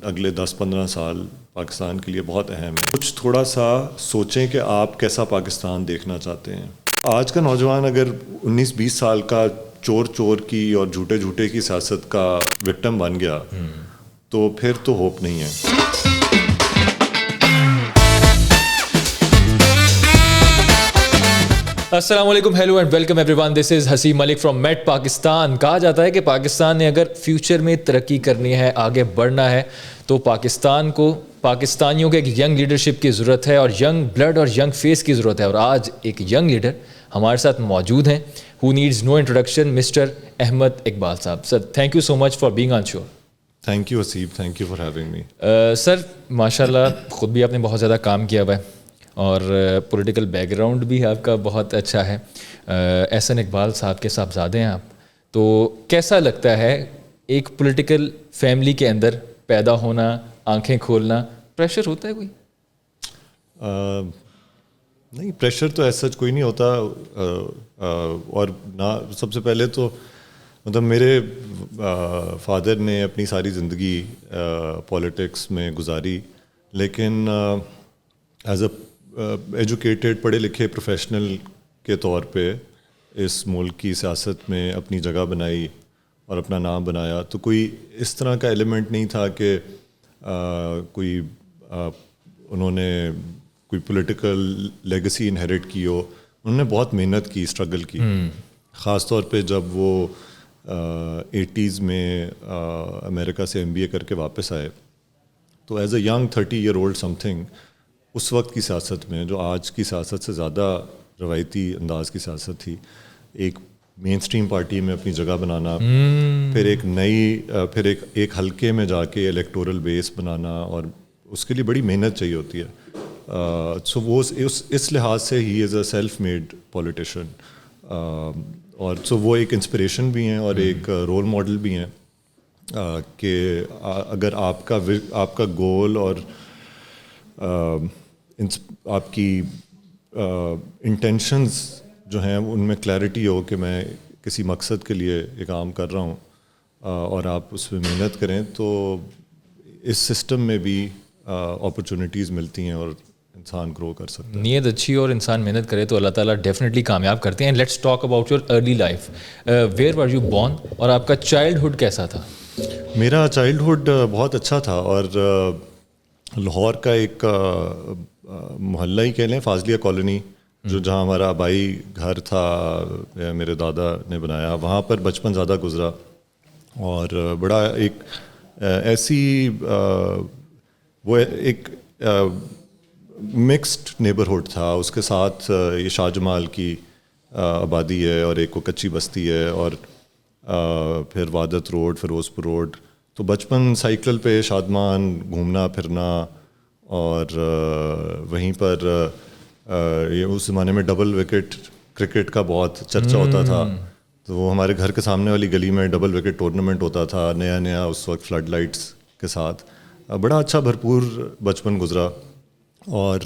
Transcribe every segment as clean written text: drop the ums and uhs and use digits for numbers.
اگلے 10-15 سال پاکستان کے لیے بہت اہم ہے. کچھ تھوڑا سا سوچیں کہ آپ کیسا پاکستان دیکھنا چاہتے ہیں. آج کا نوجوان اگر 19-20 سال کا چور کی اور جھوٹے کی سیاست کا وکٹم بن گیا تو پھر تو ہوپ نہیں ہے. السلام علیکم, hello and welcome everyone. This is Hussain Malik from met Pakistan. کہا جاتا ہے کہ پاکستان نے اگر فیوچر میں ترقی کرنی ہے, آگے بڑھنا ہے, تو پاکستان کو پاکستانیوں کے ایک ینگ لیڈرشپ کی ضرورت ہے اور ینگ بلڈ اور ینگ فیس کی ضرورت ہے. اور آج ایک ینگ لیڈر ہمارے ساتھ موجود ہیں who needs no introduction, mister Ahmad Iqbal صاحب. Sir, thank you so much for being on show. Thank you Haseeb, thank you for having me. Sir, ماشاء اللہ خود بھی آپ نے بہت زیادہ کام کیا ہوا ہے اور پولیٹیکل بیک گراؤنڈ بھی آپ کا بہت اچھا ہے. احسن اقبال صاحب کے صاحبزادے ہیں آپ, تو کیسا لگتا ہے ایک پولیٹیکل فیملی کے اندر پیدا ہونا, آنکھیں کھولنا, پریشر ہوتا ہے کوئی؟ نہیں, پریشر تو ایسا کوئی نہیں ہوتا. اور نہ, سب سے پہلے تو مطلب میرے فادر نے اپنی ساری زندگی پولیٹکس میں گزاری, لیکن ایز اے ایجوکیٹڈ پڑھے لکھے پروفیشنل کے طور پہ اس ملک کی سیاست میں اپنی جگہ بنائی اور اپنا نام بنایا. تو کوئی اس طرح کا ایلیمنٹ نہیں تھا کہ کوئی انہوں نے کوئی پولیٹیکل لیگسی انہیریٹ کی ہو. انہوں نے بہت محنت کی, اسٹرگل کی, خاص طور پہ جب وہ 80s میں امریکہ سے MBA کر کے واپس آئے. تو as a young 30 year old something, اس وقت کی سیاست میں جو آج کی سیاست سے زیادہ روایتی انداز کی سیاست تھی, ایک مین اسٹریم پارٹی میں اپنی جگہ بنانا, پھر ایک نئی پھر ایک حلقے میں جا کے الیکٹورل بیس بنانا, اور اس کے لیے بڑی محنت چاہیے ہوتی ہے. سو وہ اس لحاظ سے ہی از اے سیلف میڈ پولیٹیشین, اور سو وہ ایک انسپریشن بھی ہیں اور ایک رول ماڈل بھی ہیں کہ اگر آپ کا گول اور آپ کی انٹینشنز جو ہیں ان میں کلیئرٹی ہو کہ میں کسی مقصد کے لیے یہ کام کر رہا ہوں, اور آپ اس میں محنت کریں, تو اس سسٹم میں بھی اپرچونیٹیز ملتی ہیں اور انسان گرو کر سکتا ہے. نیت اچھی اور انسان محنت کرے تو اللہ تعالیٰ ڈیفینیٹلی کامیاب کرتے ہیں. Let's talk about your early life. Where were you born, اور آپ کا چائلڈہڈ کیسا تھا؟ میرا چائلڈہڈ بہت اچھا تھا, اور لاہور کا ایک محلہ ہی کہہ لیں, فاضلیہ کالونی, جو جہاں ہمارا آبائی گھر تھا, میرے دادا نے بنایا, وہاں پر بچپن زیادہ گزرا. اور بڑا ایک ایسی وہ ایک مکسڈ نیبرہڈ تھا. اس کے ساتھ یہ شاہ جمال کی آبادی ہے, اور ایک وہ کچی بستی ہے, اور پھر وادت روڈ, فیروز پور روڈ. تو بچپن سائیکل پہ شادمان گھومنا پھرنا, اور وہیں پر یہ اس زمانے میں ڈبل وکٹ کرکٹ کا بہت چرچا ہوتا تھا. تو وہ ہمارے گھر کے سامنے والی گلی میں ڈبل وکٹ ٹورنامنٹ ہوتا تھا, نیا اس وقت فلڈ لائٹس کے ساتھ. بڑا اچھا بھرپور بچپن گزرا. اور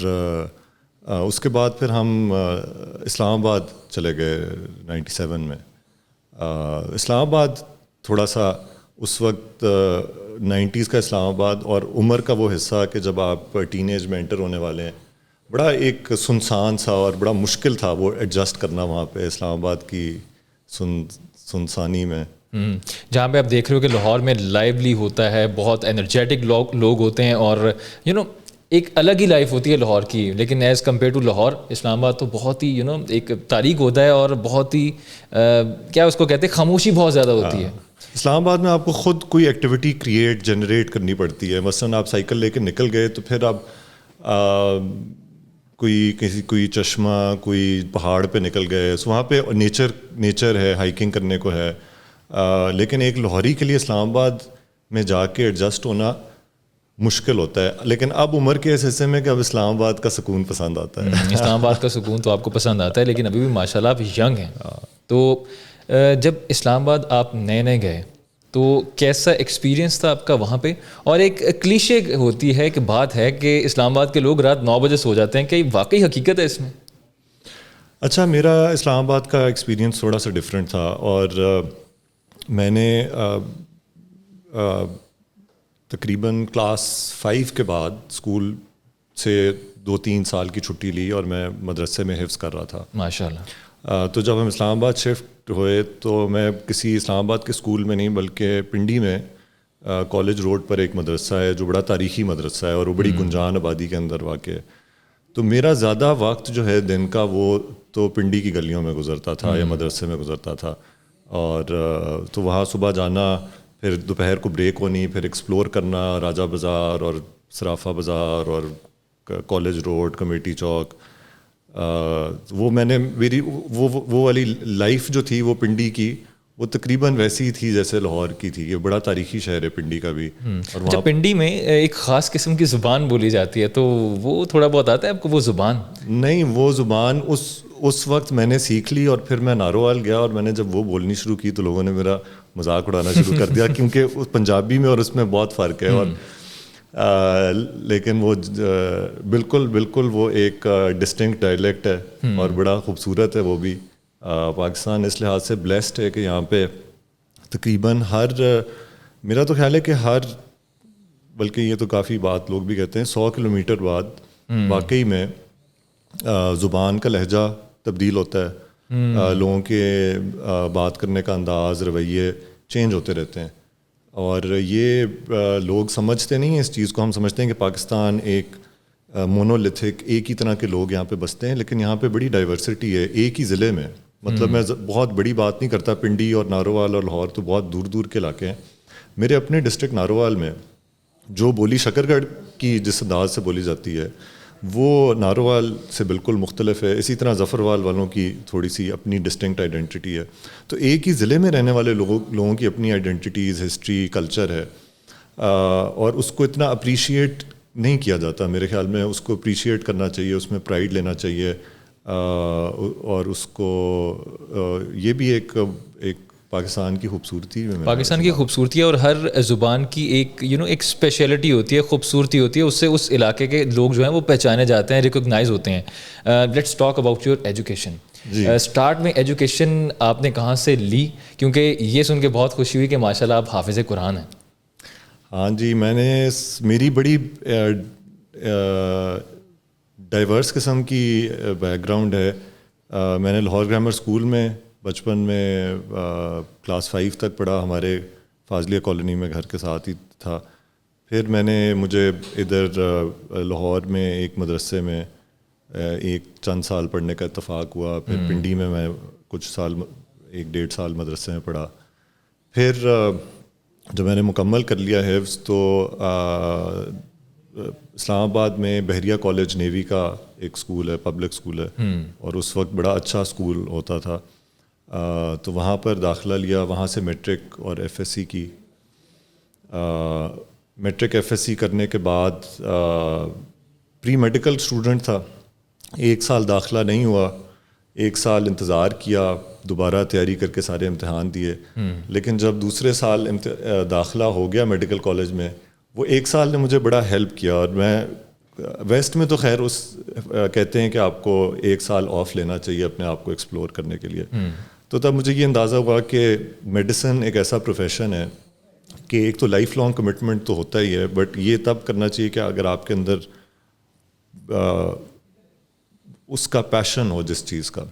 اس کے بعد پھر ہم اسلام آباد چلے گئے 97 میں. اسلام آباد تھوڑا سا اس وقت 90s کا اسلام آباد, اور عمر کا وہ حصہ کہ جب آپ ٹین ایج میں انٹر ہونے والے ہیں, بڑا ایک سنسان سا اور بڑا مشکل تھا وہ ایڈجسٹ کرنا وہاں پہ اسلام آباد کی سنسانی میں. جہاں پہ آپ دیکھ رہے ہو کہ لاہور میں لائیولی ہوتا ہے, بہت انرجیٹک لوگ ہوتے ہیں, اور ایک الگ ہی لائف ہوتی ہے لاہور کی. لیکن ایز کمپیئر ٹو لاہور, اسلام آباد تو بہت ہی ایک تاریک ہوتا ہے, اور بہت ہی کیا اس کو کہتے ہیں, خاموشی بہت زیادہ ہوتی ہے. اسلام آباد میں آپ کو خود کوئی ایکٹیویٹی جنریٹ کرنی پڑتی ہے. مثلاً آپ سائیکل لے کے نکل گئے تو پھر آپ کوئی چشمہ, کوئی پہاڑ پہ نکل گئے, وہاں پہ نیچر ہے, ہائیکنگ کرنے کو ہے. لیکن ایک لاہوری کے لیے اسلام آباد میں جا کے ایڈجسٹ ہونا مشکل ہوتا ہے. لیکن اب عمر کے اس حصے میں کہ اب اسلام آباد کا سکون پسند آتا ہے. اسلام آباد کا سکون تو آپ کو پسند آتا ہے, لیکن ابھی بھی ماشاء اللہ آپ ینگ ہیں. تو جب اسلام آباد آپ نئے گئے تو کیسا ایکسپیرینس تھا آپ کا وہاں پہ؟ اور ایک کلیشے ہوتی ہے کہ بات ہے کہ اسلام آباد کے لوگ رات 9 بجے سو جاتے ہیں, کہ واقعی حقیقت ہے اس میں؟ اچھا, میرا اسلام آباد کا ایکسپیرینس تھوڑا سا ڈفرینٹ تھا, اور میں نے تقریباً کلاس 5 کے بعد اسکول سے 2-3 سال کی چھٹی لی اور میں مدرسے میں حفظ کر رہا تھا. ماشاء اللہ. تو جب ہم اسلام آباد شفٹ ہوئے تو میں کسی اسلام آباد کے اسکول میں نہیں بلکہ پنڈی میں کالج روڈ پر ایک مدرسہ ہے جو بڑا تاریخی مدرسہ ہے اور وہ بڑی گنجان آبادی کے اندر واقع ہے. تو میرا زیادہ وقت جو ہے دن کا وہ تو پنڈی کی گلیوں میں گزرتا تھا یا مدرسے میں گزرتا تھا. اور تو وہاں صبح جانا, پھر دوپہر کو بریک ہونی, پھر ایکسپلور کرنا راجہ بازار اور صرافہ بازار اور کالج روڈ, کمیٹی چوک. وہ میں نے میری وہ والی لائف جو تھی وہ پنڈی کی وہ تقریباً ویسی ہی تھی جیسے لاہور کی تھی. یہ بڑا تاریخی شہر ہے پنڈی کا بھی. اور اچھا, پنڈی میں ایک خاص قسم کی زبان بولی جاتی ہے, تو وہ تھوڑا بہت آتا ہے آپ کو وہ زبان؟ نہیں, وہ زبان اس وقت میں نے سیکھ لی اور پھر میں ناروال گیا اور میں نے جب وہ بولنی شروع کی تو لوگوں نے میرا مذاق اڑانا شروع کر دیا کیونکہ پنجابی میں اور اس میں بہت فرق ہے. اور لیکن وہ بالکل وہ ایک ڈسٹنکٹ ڈائلیکٹ ہے اور بڑا خوبصورت ہے وہ بھی. پاکستان اس لحاظ سے بلیسڈ ہے کہ یہاں پہ تقریباً میرا تو خیال ہے کہ بلکہ یہ تو کافی بات لوگ بھی کہتے ہیں 100 کلومیٹر بعد واقعی میں زبان کا لہجہ تبدیل ہوتا ہے, لوگوں کے بات کرنے کا انداز, رویے چینج ہوتے رہتے ہیں. اور یہ لوگ سمجھتے نہیں ہیں اس چیز کو. ہم سمجھتے ہیں کہ پاکستان ایک مونولیتھک ایک ہی طرح کے لوگ یہاں پہ بستے ہیں, لیکن یہاں پہ بڑی ڈائیورسٹی ہے ایک ہی ضلع میں. مطلب میں بہت بڑی بات نہیں کرتا, پنڈی اور ناروال اور لاہور تو بہت دور دور کے علاقے ہیں. میرے اپنے ڈسٹرکٹ ناروال میں جو بولی شکر گڑھ کی جس انداز سے بولی جاتی ہے وہ ناروال سے بالکل مختلف ہے. اسی طرح ظفروال والوں کی تھوڑی سی اپنی ڈسٹنکٹ آئیڈینٹی ہے. تو ایک ہی ضلع میں رہنے والے لوگوں کی اپنی آئیڈینٹیز, ہسٹری, کلچر ہے, اور اس کو اتنا اپریشیٹ نہیں کیا جاتا. میرے خیال میں اس کو اپریشیٹ کرنا چاہیے, اس میں پرائیڈ لینا چاہیے. اور اس کو یہ بھی ایک پاکستان کی خوبصورتی ہے. پاکستان کی خوبصورتی ہے اور ہر زبان کی ایک ایک اسپیشلٹی ہوتی ہے, خوبصورتی ہوتی ہے. اس سے اس علاقے کے لوگ جو ہیں وہ پہچانے جاتے ہیں, ریکگنائز ہوتے ہیں. Let's talk about your education. Start میں ایجوکیشن آپ نے کہاں سے لی؟ کیونکہ یہ سن کے بہت خوشی ہوئی کہ ماشاء اللہ آپ حافظ قرآن ہیں. ہاں جی, میری بڑی ڈائیورس قسم کی بیک گراؤنڈ ہے. میں نے لاہور گرامر اسکول میں بچپن میں کلاس 5 تک پڑھا. ہمارے فاضلیہ کالونی میں گھر کے ساتھ ہی تھا. پھر مجھے ادھر لاہور میں ایک مدرسے میں ایک چند سال پڑھنے کا اتفاق ہوا. پھر پنڈی میں کچھ سال 1-1.5 سال مدرسے میں پڑھا. پھر جب میں نے مکمل کر لیا حفظ تو اسلام آباد میں بحریہ کالج نیوی کا ایک اسکول ہے, پبلک اسکول ہے, اور اس وقت بڑا اچھا اسکول ہوتا تھا. تو وہاں پر داخلہ لیا. وہاں سے میٹرک اور ایف ایس سی کی. میٹرک ایف ایس سی کرنے کے بعد پری میڈیکل اسٹوڈنٹ تھا. 1 سال داخلہ نہیں ہوا, 1 سال انتظار کیا, دوبارہ تیاری کر کے سارے امتحان دیے. لیکن جب دوسرے سال داخلہ ہو گیا میڈیکل کالج میں, وہ 1 سال نے مجھے بڑا ہیلپ کیا. اور میں ویسٹ میں تو خیر کہتے ہیں کہ آپ کو 1 سال آف لینا چاہیے اپنے آپ کو ایکسپلور کرنے کے لیے. تو تب مجھے یہ اندازہ ہوا کہ میڈیسن ایک ایسا پروفیشن ہے کہ ایک تو لائف لانگ کمٹمنٹ تو ہوتا ہی ہے, بٹ یہ تب کرنا چاہیے کہ اگر آپ کے اندر اس کا پیشن ہو جس چیز کا.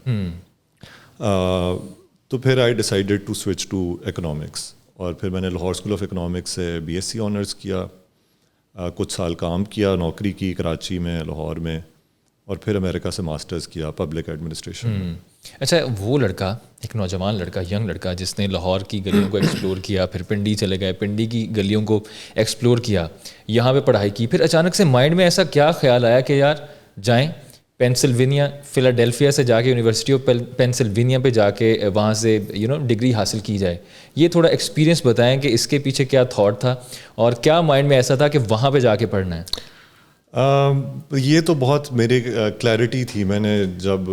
تو پھر I decided to switch to economics. اور پھر میں نے لاہور اسکول آف اکنامکس سے بی ایس سی آنرس کیا. کچھ سال کام کیا, نوکری کی کراچی میں, لاہور میں, اور پھر امریکہ سے ماسٹرز کیا پبلک ایڈمنسٹریشن. اچھا, وہ لڑکا, ایک نوجوان لڑکا, ینگ لڑکا جس نے لاہور کی گلیوں کو ایکسپلور کیا, پھر پنڈی چلے گئے, پنڈی کی گلیوں کو ایکسپلور کیا, یہاں پہ پڑھائی کی, پھر اچانک سے مائنڈ میں ایسا کیا خیال آیا کہ یار جائیں پینسلوینیا, فلاڈیلفیا سے جا کے یونیورسٹی آف پینسلوینیا پہ جا کے وہاں سے ڈگری حاصل کی جائے. یہ تھوڑا ایکسپیرینس بتائیں کہ اس کے پیچھے کیا تھاٹ تھا اور کیا مائنڈ میں ایسا تھا کہ وہاں پہ جا کے پڑھنا ہے؟ یہ تو بہت میری کلیئرٹی تھی. میں نے جب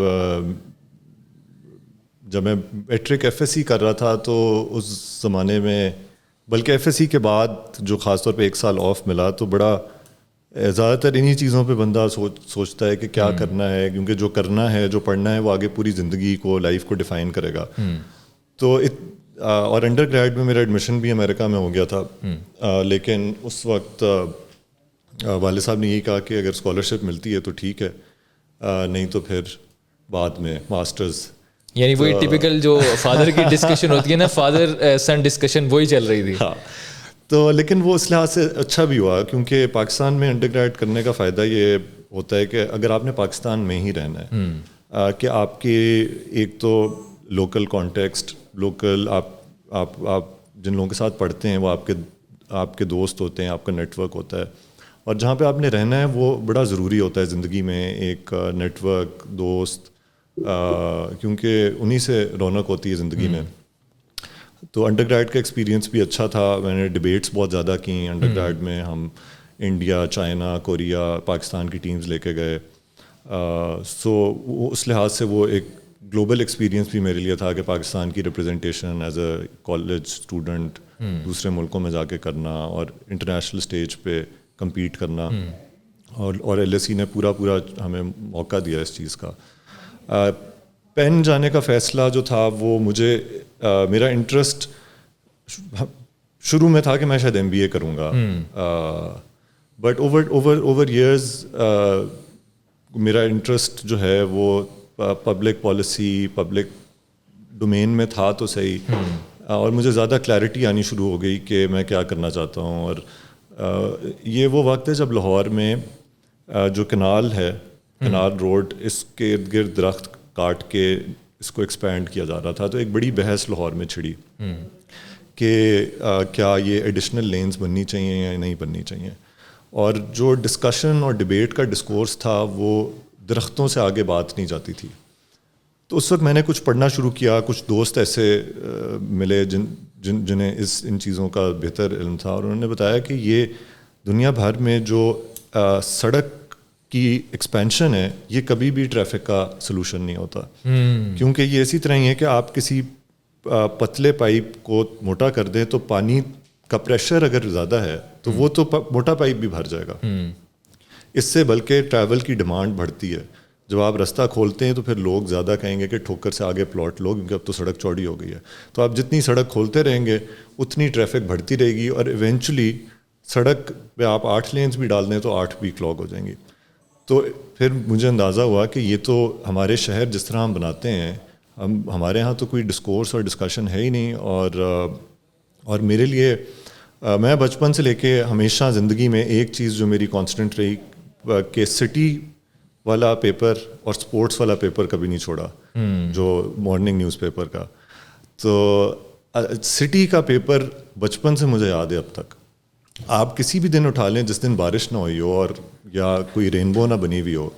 میں میٹرک ایف ایس سی کر رہا تھا تو اس زمانے میں, بلکہ ایف ایس سی کے بعد جو خاص طور پہ 1 سال آف ملا, تو بڑا زیادہ تر انہی چیزوں پہ بندہ سوچتا ہے کہ کیا کرنا ہے, کیونکہ جو کرنا ہے, جو پڑھنا ہے, وہ آگے پوری زندگی کو, لائف کو ڈیفائن کرے گا. تو اور انڈر گریڈ میں میرا ایڈمیشن بھی امریکہ میں ہو گیا تھا, لیکن اس وقت والد صاحب نے یہی کہا کہ اگر اسکالرشپ ملتی ہے تو ٹھیک ہے, نہیں تو پھر بعد میں ماسٹرز. یعنی وہی ٹپیکل جو فادر کی ڈسکشن ہوتی ہے نا, فادر سن ڈسکشن, وہی چل رہی تھی. ہاں, تو لیکن وہ اس لحاظ سے اچھا بھی ہوا کیونکہ پاکستان میں انڈر گریڈ کرنے کا فائدہ یہ ہوتا ہے کہ اگر آپ نے پاکستان میں ہی رہنا ہے کہ آپ کے ایک تو لوکل کانٹیکسٹ, لوکل آپ جن لوگوں کے ساتھ پڑھتے ہیں وہ آپ کے دوست ہوتے ہیں, آپ کا نیٹ ورک ہوتا ہے, اور جہاں پہ آپ نے رہنا ہے وہ بڑا ضروری ہوتا ہے زندگی میں, ایک نیٹ ورک, دوست, کیونکہ انہی سے رونق ہوتی ہے زندگی میں. تو انڈر گریڈ کا ایکسپیرینس بھی اچھا تھا, میں نے ڈبیٹس بہت زیادہ کیں انڈر گریڈ میں. ہم انڈیا, چائنا, کوریا, پاکستان کی ٹیمز لے کے گئے. سو اس لحاظ سے وہ ایک گلوبل ایکسپیرینس بھی میرے لیے تھا کہ پاکستان کی representation as a college student دوسرے ملکوں میں جا کے کرنا اور انٹرنیشنل اسٹیج پہ کمپیٹ کرنا, اور ایل ایس سی نے پورا ہمیں موقع دیا اس چیز کا. پین جانے کا فیصلہ جو تھا وہ مجھے میرا انٹرسٹ شروع میں تھا کہ میں شاید MBA کروں گا, بٹ اوور ایئرز میرا انٹرسٹ جو ہے وہ پبلک پالیسی, پبلک ڈومین میں تھا تو صحیح, اور مجھے زیادہ کلیئرٹی آنی شروع ہو گئی کہ میں کیا کرنا چاہتا ہوں. اور یہ وہ وقت ہے جب لاہور میں جو کنال ہے, کنال روڈ, اس کے ارد گرد درخت کاٹ کے اس کو ایکسپینڈ کیا جا رہا تھا. تو ایک بڑی بحث لاہور میں چھڑی کہ کیا یہ ایڈیشنل لینز بننی چاہیے یا نہیں بننی چاہیے. اور جو ڈسکشن اور ڈبیٹ کا ڈسکورس تھا وہ درختوں سے آگے بات نہیں جاتی تھی. تو اس وقت میں نے کچھ پڑھنا شروع کیا, کچھ دوست ایسے ملے جنہیں ان چیزوں کا بہتر علم تھا, اور انہوں نے بتایا کہ یہ دنیا بھر میں جو سڑک کی ایکسپینشن ہے یہ کبھی بھی ٹریفک کا سلوشن نہیں ہوتا, کیونکہ یہ اسی طرح ہی ہے کہ آپ کسی پتلے پائپ کو موٹا کر دیں تو پانی کا پریشر اگر زیادہ ہے تو وہ تو موٹا پائپ بھی بھر جائے گا. اس سے بلکہ ٹریول کی ڈیمانڈ بڑھتی ہے. جب آپ رستہ کھولتے ہیں تو پھر لوگ زیادہ کہیں گے کہ ٹھوکر سے آگے پلاٹ لو, کیونکہ اب تو سڑک چوڑی ہو گئی ہے. تو آپ جتنی سڑک کھولتے رہیں گے اتنی ٹریفک بڑھتی رہے گی, اور ایونچولی سڑک پہ آپ 8 لینز بھی ڈال دیں تو 8 بھی کلاگ ہو جائیں گی. تو پھر مجھے اندازہ ہوا کہ یہ تو ہمارے شہر جس طرح ہم بناتے ہیں, ہمارے ہاں تو کوئی ڈسکورس اور ڈسکشن ہے ہی نہیں. اور میرے لیے میں بچپن سے لے کے ہمیشہ زندگی میں ایک چیز جو میری کانسٹنٹ رہی کہ سٹی والا پیپر اور سپورٹس والا پیپر کبھی نہیں چھوڑا, جو مارننگ نیوز پیپر کا. تو سٹی کا پیپر بچپن سے مجھے یاد ہے اب تک. آپ کسی بھی دن اٹھا لیں جس دن بارش نہ ہوئی ہو اور یا کوئی رینبو نہ بنی ہوئی ہو,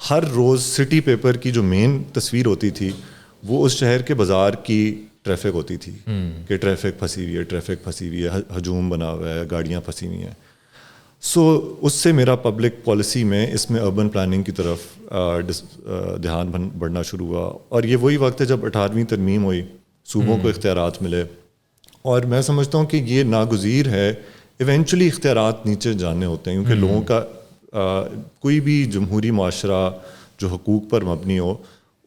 ہر روز سٹی پیپر کی جو مین تصویر ہوتی تھی وہ اس شہر کے بازار کی ٹریفک ہوتی تھی کہ ٹریفک پھنسی ہوئی ہے, ٹریفک پھنسی ہوئی ہے, ہجوم بنا ہوا ہے, گاڑیاں پھنسی ہوئی ہیں. سو اس سے میرا پبلک پالیسی میں اس میں اربن پلاننگ کی طرف دھیان بڑھنا شروع ہوا. اور یہ وہی وقت ہے جب 18ویں ترمیم ہوئی, صوبوں کو اختیارات ملے, اور میں سمجھتا ہوں کہ یہ ناگزیر ہے. ایونچولی اختیارات نیچے جانے ہوتے ہیں کیونکہ لوگوں کا کوئی بھی جمہوری معاشرہ جو حقوق پر مبنی ہو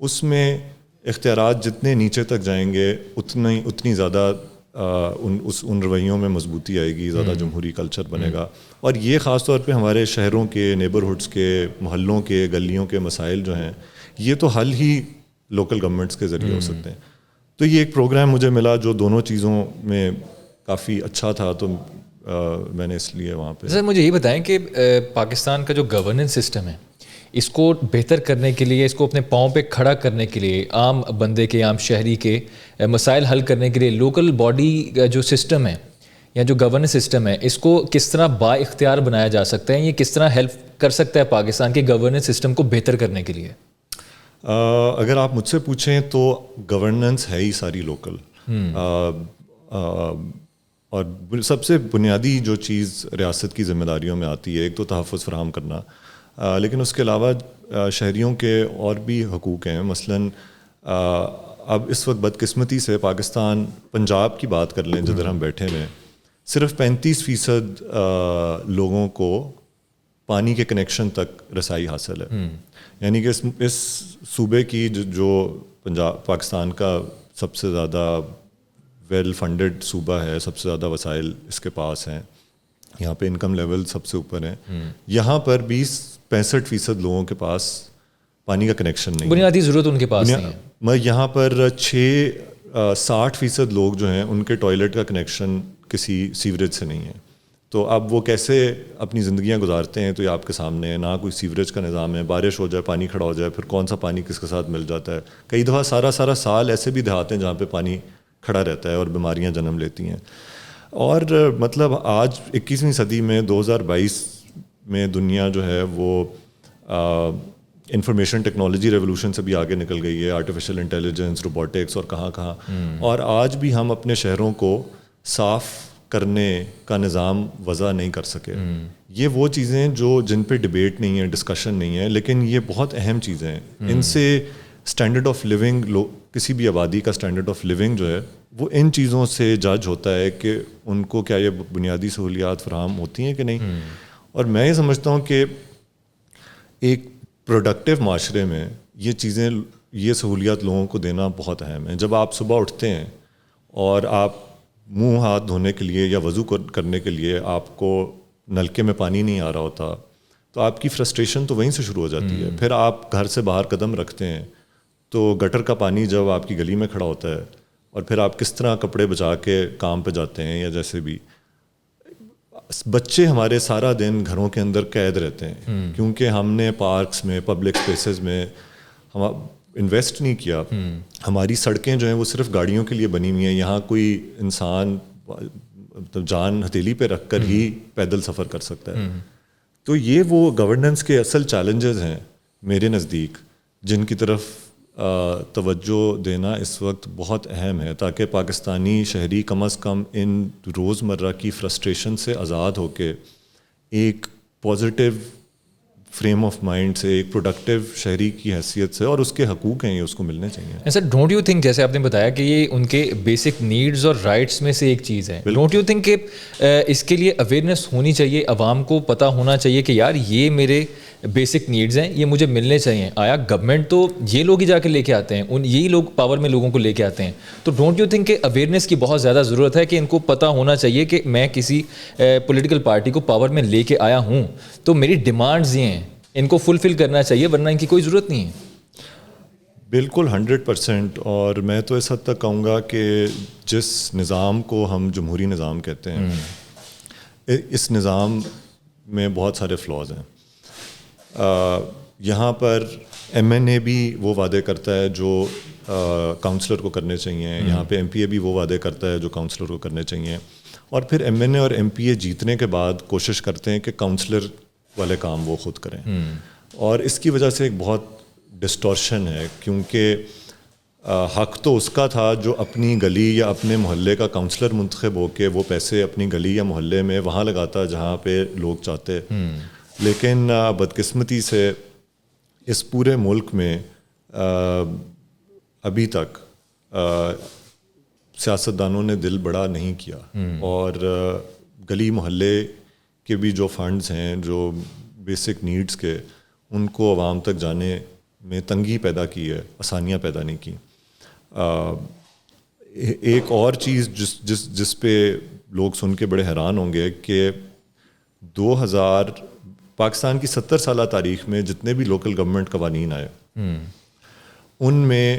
اس میں اختیارات جتنے نیچے تک جائیں گے اتنی زیادہ ان رویوں میں مضبوطی آئے گی, زیادہ جمہوری کلچر بنے گا. اور یہ خاص طور پہ ہمارے شہروں کے نیبرہڈس کے, محلوں کے, گلیوں کے مسائل جو ہیں یہ تو حل ہی لوکل گورنمنٹس کے ذریعے ہو سکتے ہیں. تو یہ ایک پروگرام مجھے ملا جو دونوں چیزوں میں کافی اچھا تھا, تو میں نے اس لیے وہاں پہ. سر مجھے یہ بتائیں کہ پاکستان کا جو گورننس سسٹم ہے اس کو بہتر کرنے کے لیے, اس کو اپنے پاؤں پہ کھڑا کرنے کے لیے, عام بندے کے, عام شہری کے مسائل حل کرنے کے لیے لوکل باڈی کا جو سسٹم ہے یا جو گورننس سسٹم ہے اس کو کس طرح با اختیار بنایا جا سکتا ہے, یہ کس طرح ہیلپ کر سکتا ہے پاکستان کے گورننس سسٹم کو بہتر کرنے کے لیے؟ اگر آپ مجھ سے پوچھیں تو گورننس ہے ہی ساری لوکل, اور سب سے بنیادی جو چیز ریاست کی ذمہ داریوں میں آتی ہے ایک تو تحفظ فراہم کرنا, لیکن اس کے علاوہ شہریوں کے اور بھی حقوق ہیں. مثلاً اب اس وقت بدقسمتی سے پاکستان, پنجاب کی بات کر لیں جدھر ہم بیٹھے ہوئے, صرف 35% لوگوں کو پانی کے کنیکشن تک رسائی حاصل ہے. یعنی کہ اس صوبے کی جو پنجاب پاکستان کا سب سے زیادہ ویل فنڈڈ صوبہ ہے, سب سے زیادہ وسائل اس کے پاس ہیں, یہاں پہ انکم لیول سب سے اوپر ہیں, یہاں پر 65% لوگوں کے پاس پانی کا کنیکشن نہیں, بنیادی ضرورت ان کے پاس نہیں ہے. میں یہاں پر 60% لوگ جو ہیں ان کے ٹوائلٹ کا کنیکشن کسی سیوریج سے نہیں ہے. تو اب وہ کیسے اپنی زندگیاں گزارتے ہیں تو یہ آپ کے سامنے ہے. نہ کوئی سیوریج کا نظام ہے, بارش ہو جائے پانی کھڑا ہو جائے, پھر کون سا پانی کس کے ساتھ مل جاتا ہے. کئی دفعہ سارا سال ایسے بھی دیہات ہیں جہاں پہ پانی کھڑا رہتا ہے اور بیماریاں جنم لیتی ہیں. اور مطلب آج 21ویں صدی میں 2022 میں دنیا جو ہے وہ انفارمیشن ٹیکنالوجی ریولوشن سے بھی آگے نکل گئی ہے, آرٹیفیشل انٹیلیجنس, روبوٹکس اور کہاں. اور آج بھی ہم اپنے شہروں کو صاف کرنے کا نظام وضع نہیں کر سکے. یہ وہ چیزیں جن پہ ڈبیٹ نہیں ہے, ڈسکشن نہیں ہے, لیکن یہ بہت اہم چیزیں ہیں. ان سے اسٹینڈرڈ آف لیونگ, کسی بھی آبادی کا اسٹینڈرڈ آف لیونگ جو ہے وہ ان چیزوں سے جج ہوتا ہے کہ ان کو کیا یہ بنیادی سہولیات فراہم ہوتی ہیں کہ نہیں. اور میں یہ سمجھتا ہوں کہ ایک پروڈکٹیو معاشرے میں یہ چیزیں, یہ سہولیات لوگوں کو دینا بہت اہم ہے. جب آپ صبح اٹھتے ہیں اور آپ منہ ہاتھ دھونے کے لیے یا وضو کرنے کے لیے آپ کو نلکے میں پانی نہیں آ رہا ہوتا تو آپ کی فرسٹریشن تو وہیں سے شروع ہو جاتی ہے. پھر آپ گھر سے باہر قدم رکھتے ہیں تو گٹر کا پانی جب آپ کی گلی میں کھڑا ہوتا ہے, اور پھر آپ کس طرح کپڑے بچا کے کام پہ جاتے ہیں, یا جیسے بھی بچے ہمارے سارا دن گھروں کے اندر قید رہتے ہیں کیونکہ ہم نے پارکس میں, پبلک اسپیسز میں ہم انویسٹ نہیں کیا. ہماری سڑکیں جو ہیں وہ صرف گاڑیوں کے لیے بنی ہوئی ہیں. یہاں کوئی انسان جان ہتھیلی پہ رکھ کر ہی پیدل سفر کر سکتا ہے. تو یہ وہ گورننس کے اصل چیلنجز ہیں میرے نزدیک, جن کی طرف توجہ دینا اس وقت بہت اہم ہے, تاکہ پاکستانی شہری کم از کم ان روزمرہ کی فرسٹریشن سے آزاد ہو کے ایک پازیٹیو فریم آف مائنڈ سے, ایک پروڈکٹیو شہری کی حیثیت سے, اور اس کے حقوق ہیں یہ اس کو ملنے چاہیے. سر ڈونٹ یو تھنک, جیسے آپ نے بتایا کہ یہ ان کے بیسک نیڈز اور رائٹس میں سے ایک چیز ہے, ڈونٹ یو تھنک کہ اس کے لیے اویئرنیس ہونی چاہیے, عوام کو پتہ ہونا چاہیے کہ یار یہ میرے بیسک نیڈز ہیں, یہ مجھے ملنے چاہیے. آیا گورنمنٹ تو یہ لوگ ہی جا کے لے کے آتے ہیں, یہی لوگ پاور میں لوگوں کو لے کے آتے ہیں. تو ڈونٹ یو تھنک کہ اویئرنیس کی بہت زیادہ ضرورت ہے کہ ان کو پتہ ہونا چاہیے کہ میں کسی پولیٹیکل پارٹی کو پاور میں لے کے آیا ہوں تو میری ڈیمانڈز یہ ہیں, ان کو فلفل کرنا چاہیے, ورنہ ان کی کوئی ضرورت نہیں ہے. بالکل 100%. اور میں تو اس حد تک کہوں گا کہ جس نظام کو ہم جمہوری نظام کہتے ہیں, اس نظام میں بہت سارے فلاز ہیں. یہاں پر MNA بھی وہ وعدے کرتا ہے جو کاؤنسلر کو کرنے چاہیے, یہاں پہ MPA بھی وہ وعدے کرتا ہے جو کاؤنسلر کو کرنے چاہیے, اور پھر MNA اور MPA جیتنے کے بعد کوشش کرتے ہیں کہ کاؤنسلر والے کام وہ خود کریں. اور اس کی وجہ سے ایک بہت ڈسٹورشن ہے, کیونکہ حق تو اس کا تھا جو اپنی گلی یا اپنے محلے کا کاؤنسلر منتخب ہو کے وہ پیسے اپنی گلی یا محلے میں وہاں لگاتا جہاں پہ لوگ چاہتے. لیکن بدقسمتی سے اس پورے ملک میں ابھی تک سیاستدانوں نے دل بڑا نہیں کیا, اور گلی محلے کے بھی جو فنڈز ہیں جو بیسک نیڈز کے, ان کو عوام تک جانے میں تنگی پیدا کی ہے, آسانیاں پیدا نہیں کی. ایک اور چیز جس پہ لوگ سن کے بڑے حیران ہوں گے کہ 2000 پاکستان کی 70 سالہ تاریخ میں جتنے بھی لوکل گورنمنٹ قوانین آئے ان میں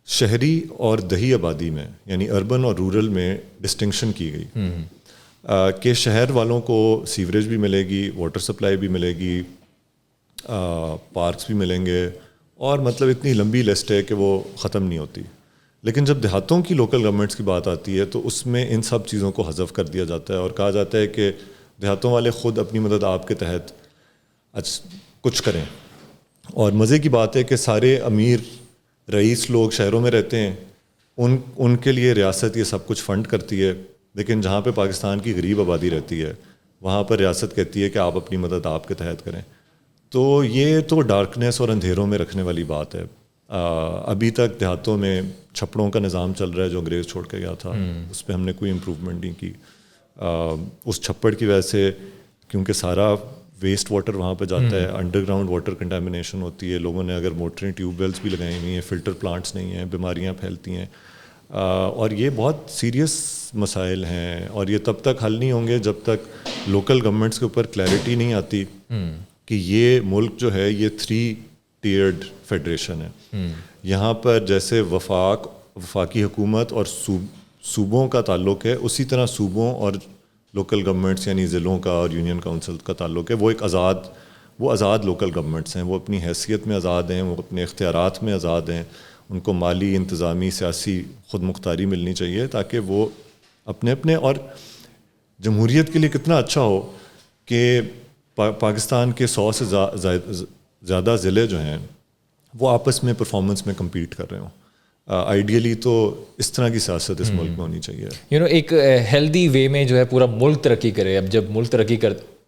شہری اور دیہی آبادی میں, یعنی اربن اور رورل میں ڈسٹنکشن کی گئی کہ شہر والوں کو سیوریج بھی ملے گی, واٹر سپلائی بھی ملے گی, پارکس بھی ملیں گے, اور مطلب اتنی لمبی لسٹ ہے کہ وہ ختم نہیں ہوتی. لیکن جب دیہاتوں کی لوکل گورنمنٹس کی بات آتی ہے تو اس میں ان سب چیزوں کو حذف کر دیا جاتا ہے, اور کہا جاتا ہے کہ دیہاتوں والے خود اپنی مدد آپ کے تحت کچھ کریں. اور مزے کی بات ہے کہ سارے امیر رئیس لوگ شہروں میں رہتے ہیں, ان کے لیے ریاست یہ سب کچھ فنڈ کرتی ہے, لیکن جہاں پہ پاکستان کی غریب آبادی رہتی ہے وہاں پر ریاست کہتی ہے کہ آپ اپنی مدد آپ کے تحت کریں. تو یہ تو ڈارکنیس اور اندھیروں میں رکھنے والی بات ہے. ابھی تک دیہاتوں میں چھپڑوں کا نظام چل رہا ہے جو انگریز چھوڑ کے گیا تھا, اس پہ ہم نے کوئی امپروومنٹ نہیں کی. اس چھپڑ کی وجہ سے کیونکہ سارا ویسٹ واٹر وہاں پہ جاتا ہے, انڈر گراؤنڈ واٹر کنٹامنیشن ہوتی ہے, لوگوں نے اگر موٹریں ٹیوب ویلس بھی لگائی ہوئی ہیں, فلٹر پلانٹس نہیں ہیں, بیماریاں پھیلتی ہیں. اور یہ بہت سیریس مسائل ہیں اور یہ تب تک حل نہیں ہوں گے جب تک لوکل گورنمنٹس کے اوپر کلیئرٹی نہیں آتی کہ یہ ملک جو ہے یہ 3 ٹیئرڈ فیڈریشن ہے. یہاں پر جیسے وفاقی حکومت اور صوبوں کا تعلق ہے، اسی طرح صوبوں اور لوکل گورنمنٹس یعنی ضلعوں کا اور یونین کونسل کا تعلق ہے. وہ ایک آزاد لوکل گورنمنٹس ہیں، وہ اپنی حیثیت میں آزاد ہیں، وہ اپنے اختیارات میں آزاد ہیں. ان کو مالی، انتظامی، سیاسی خود مختاری ملنی چاہیے تاکہ وہ اپنے اور جمہوریت کے لیے کتنا اچھا ہو کہ پاکستان کے 100 سے زیادہ ضلع جو ہیں وہ آپس میں پرفارمنس میں کمپیٹ کر رہے ہوں. آئیڈیلی تو اس طرح کی سیاست اس ملک میں ہونی چاہیے. ایک ہیلدی وے میں جو ہے پورا ملک ترقی کرے. اب جب ملک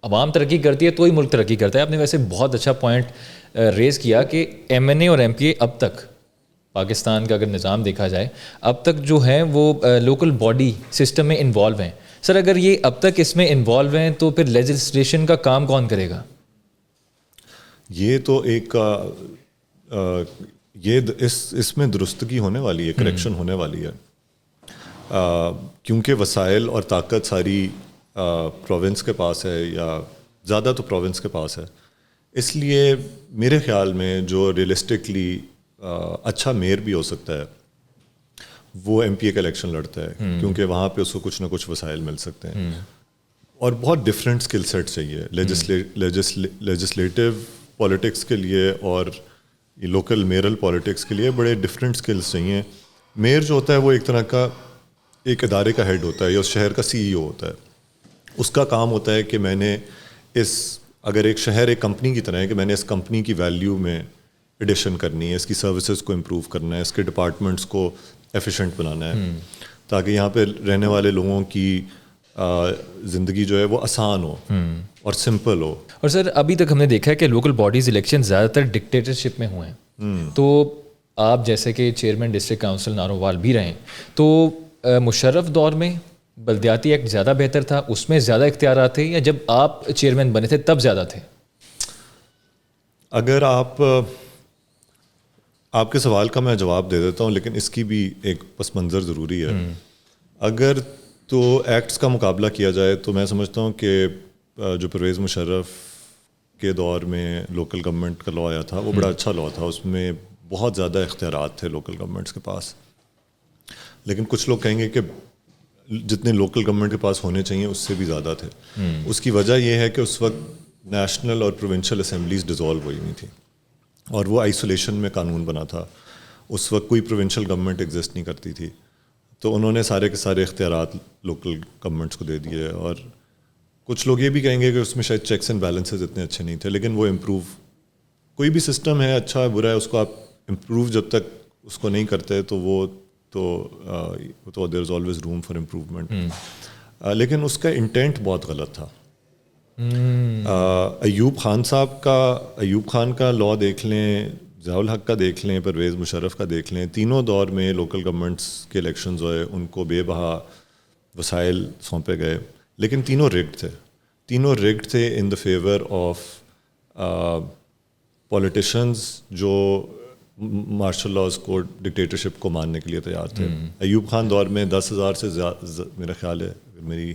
عوام ترقی کرتی ہے تو ہی ملک ترقی کرتا ہے. آپ نے ویسے بہت اچھا پوائنٹ ریز کیا کہ ایم این اے اور ایم پی اے اب تک پاکستان کا اگر نظام دیکھا جائے اب تک جو ہیں وہ لوکل باڈی سسٹم میں انوالو ہیں. سر اگر یہ اب تک اس میں انوالو ہیں تو پھر لیجسلیشن کا کام کون کرے گا؟ یہ تو ایک اس میں درستگی ہونے والی ہے، کریکشن ہونے والی ہے، کیونکہ وسائل اور طاقت ساری پروونس کے پاس ہے یا زیادہ تو پروونس کے پاس ہے. اس لیے میرے خیال میں جو ریئلسٹکلی اچھا میئر بھی ہو سکتا ہے وہ ایم پی اے کا الیکشن لڑتا ہے، کیونکہ وہاں پہ اس کو کچھ نہ کچھ وسائل مل سکتے ہیں اور بہت ڈفرینٹ اسکل سیٹ چاہیے لیجسلیٹو پالیٹکس کے لیے اور لوکل میئرل پالیٹکس کے لیے. بڑے ڈفرینٹ اسکلس چاہیے. میئر جو ہوتا ہے وہ ایک طرح کا ایک ادارے کا ہیڈ ہوتا ہے یا اس شہر کا سی ای او ہوتا ہے. اس کا کام ہوتا ہے کہ میں نے اگر ایک شہر ایک کمپنی کی طرح ہے کہ میں نے اس کمپنی کی ویلیو میں ایڈیشن کرنی ہے، اس کی سروسز کو امپروو کرنا ہے، اس کے ڈپارٹمنٹس کو ایفیشینٹ بنانا ہے تاکہ یہاں پہ رہنے والے لوگوں کی زندگی جو ہے وہ آسان ہو اور سمپل ہو. اور سر ابھی تک ہم نے دیکھا ہے کہ لوکل باڈیز الیکشن زیادہ تر ڈکٹیٹرشپ میں ہوئے ہیں. تو آپ جیسے کہ چیئرمین ڈسٹرکٹ کاؤنسل نارووال بھی رہیں، تو مشرف دور میں بلدیاتی ایکٹ زیادہ بہتر تھا، اس میں زیادہ اختیارات تھے، یا جب آپ چیئرمین بنے تھے تب زیادہ تھے؟ اگر آپ کے سوال کا میں جواب دے دیتا ہوں، لیکن اس کی بھی ایک پس منظر ضروری ہے. اگر تو ایکٹس کا مقابلہ کیا جائے تو میں سمجھتا ہوں کہ جو پرویز مشرف کے دور میں لوکل گورنمنٹ کا لاء آیا تھا وہ بڑا اچھا لاء تھا. اس میں بہت زیادہ اختیارات تھے لوکل گورنمنٹس کے پاس. لیکن کچھ لوگ کہیں گے کہ جتنے لوکل گورنمنٹ کے پاس ہونے چاہیے اس سے بھی زیادہ تھے. اس کی وجہ یہ ہے کہ اس وقت نیشنل اور پروونشل اسمبلیز ڈیزالو ہوئی ہوئی تھیں اور وہ آئسولیشن میں قانون بنا تھا. اس وقت کوئی پروونشل گورنمنٹ ایگزسٹ نہیں کرتی تھی، تو انہوں نے سارے کے سارے اختیارات لوکل گورنمنٹس کو دے دیے. اور کچھ لوگ یہ بھی کہیں گے کہ اس میں شاید چیکس اینڈ بیلنسز اتنے اچھے نہیں تھے، لیکن وہ امپروو، کوئی بھی سسٹم ہے اچھا ہے برا ہے، اس کو آپ امپروو جب تک اس کو نہیں کرتے تو there is always room for improvement. لیکن اس کا انٹینٹ بہت غلط تھا. ایوب خان کا لاء دیکھ لیں، ضیاء الحق کا دیکھ لیں، پرویز مشرف کا دیکھ لیں، تینوں دور میں لوکل گورنمنٹس کے الیکشنز ہوئے، ان کو بے بہا وسائل سونپے گئے، لیکن تینوں ریگڈ تھے ان دا فیور آف پولیٹیشینز جو مارشل لاز کو، ڈکٹیٹرشپ کو ماننے کے لیے تیار تھے. ایوب خان دور میں 10,000 سے زیادہ، میرا خیال ہے میری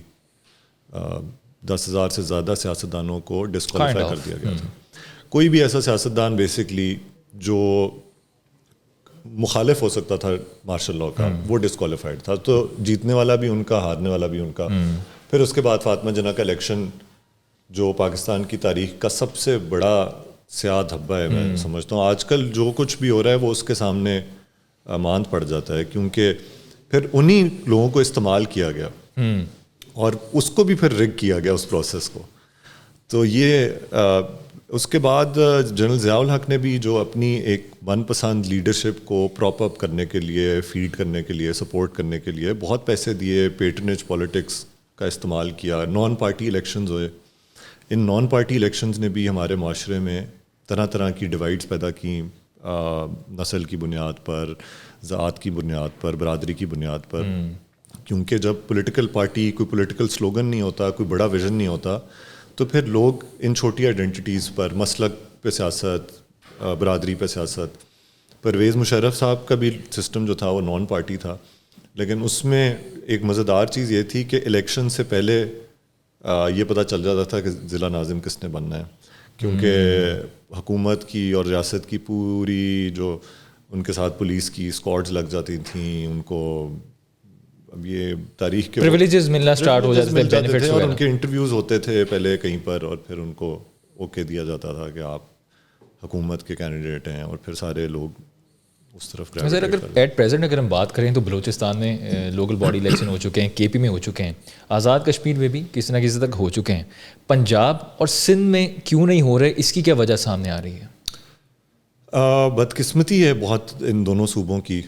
10,000 سے زیادہ سیاستدانوں کو ڈسکوالیفائی کر دیا گیا تھا. کوئی بھی ایسا سیاستدان بیسکلی جو مخالف ہو سکتا تھا مارشل لاء کا وہ ڈسکوالیفائڈ تھا. تو جیتنے والا بھی ان کا، ہارنے والا بھی ان کا. پھر اس کے بعد فاطمہ جناح کا الیکشن جو پاکستان کی تاریخ کا سب سے بڑا سیاہ دھبا ہے، میں سمجھتا ہوں. آج کل جو کچھ بھی ہو رہا ہے وہ اس کے سامنے ماند پڑ جاتا ہے، کیونکہ پھر انہی لوگوں کو استعمال کیا گیا اور اس کو بھی پھر ریگ کیا گیا اس پروسیس کو. تو یہ اس کے بعد جنرل ضیاء الحق نے بھی جو اپنی ایک من پسند لیڈرشپ کو پراپ اپ کرنے کے لیے، فیڈ کرنے کے لیے، سپورٹ کرنے کے لیے بہت پیسے دیے، پیٹرنیج پالیٹکس کا استعمال کیا، نان پارٹی الیکشنز ہوئے. ان نان پارٹی الیکشنز نے بھی ہمارے معاشرے میں طرح طرح کی ڈیوائڈز پیدا کی، نسل کی بنیاد پر، ذات کی بنیاد پر، برادری کی بنیاد پر. کیونکہ جب پولیٹیکل پارٹی، کوئی پولیٹیکل سلوگن نہیں ہوتا، کوئی بڑا ویژن نہیں ہوتا، تو پھر لوگ ان چھوٹی آئیڈینٹیز پر، مسلک پہ سیاست، برادری پہ سیاست. پرویز مشرف صاحب کا بھی سسٹم جو تھا وہ نان پارٹی تھا، لیکن اس میں ایک مزیدار چیز یہ تھی کہ الیکشن سے پہلے یہ پتہ چل جاتا تھا کہ ضلع ناظم کس نے بننا ہے، کیونکہ حکومت کی اور ریاست کی پوری جو ان کے ساتھ پولیس کی اسکواڈز لگ جاتی تھیں، ان کو اب یہ تاریخ کے پریویلیجز ملنا سٹارٹ ہو جاتے تھے، بینیفٹس اور ان کے انٹرویوز ہوتے تھے پہلے کہیں پر، اور پھر ان کو اوکے دیا جاتا تھا کہ آپ حکومت کے کینڈیڈیٹ ہیں، اور پھر سارے لوگ اس طرف سر اگر ایٹ پریزنٹ اگر ہم بات کریں تو بلوچستان میں لوکل باڈی الیکشن ہو چکے ہیں، کے پی میں ہو چکے ہیں، آزاد کشمیر میں بھی کسی نہ کسی تک ہو چکے ہیں، پنجاب اور سندھ میں کیوں نہیں ہو رہے، اس کی کیا وجہ سامنے آ رہی ہے؟ بدقسمتی ہے بہت ان دونوں صوبوں کی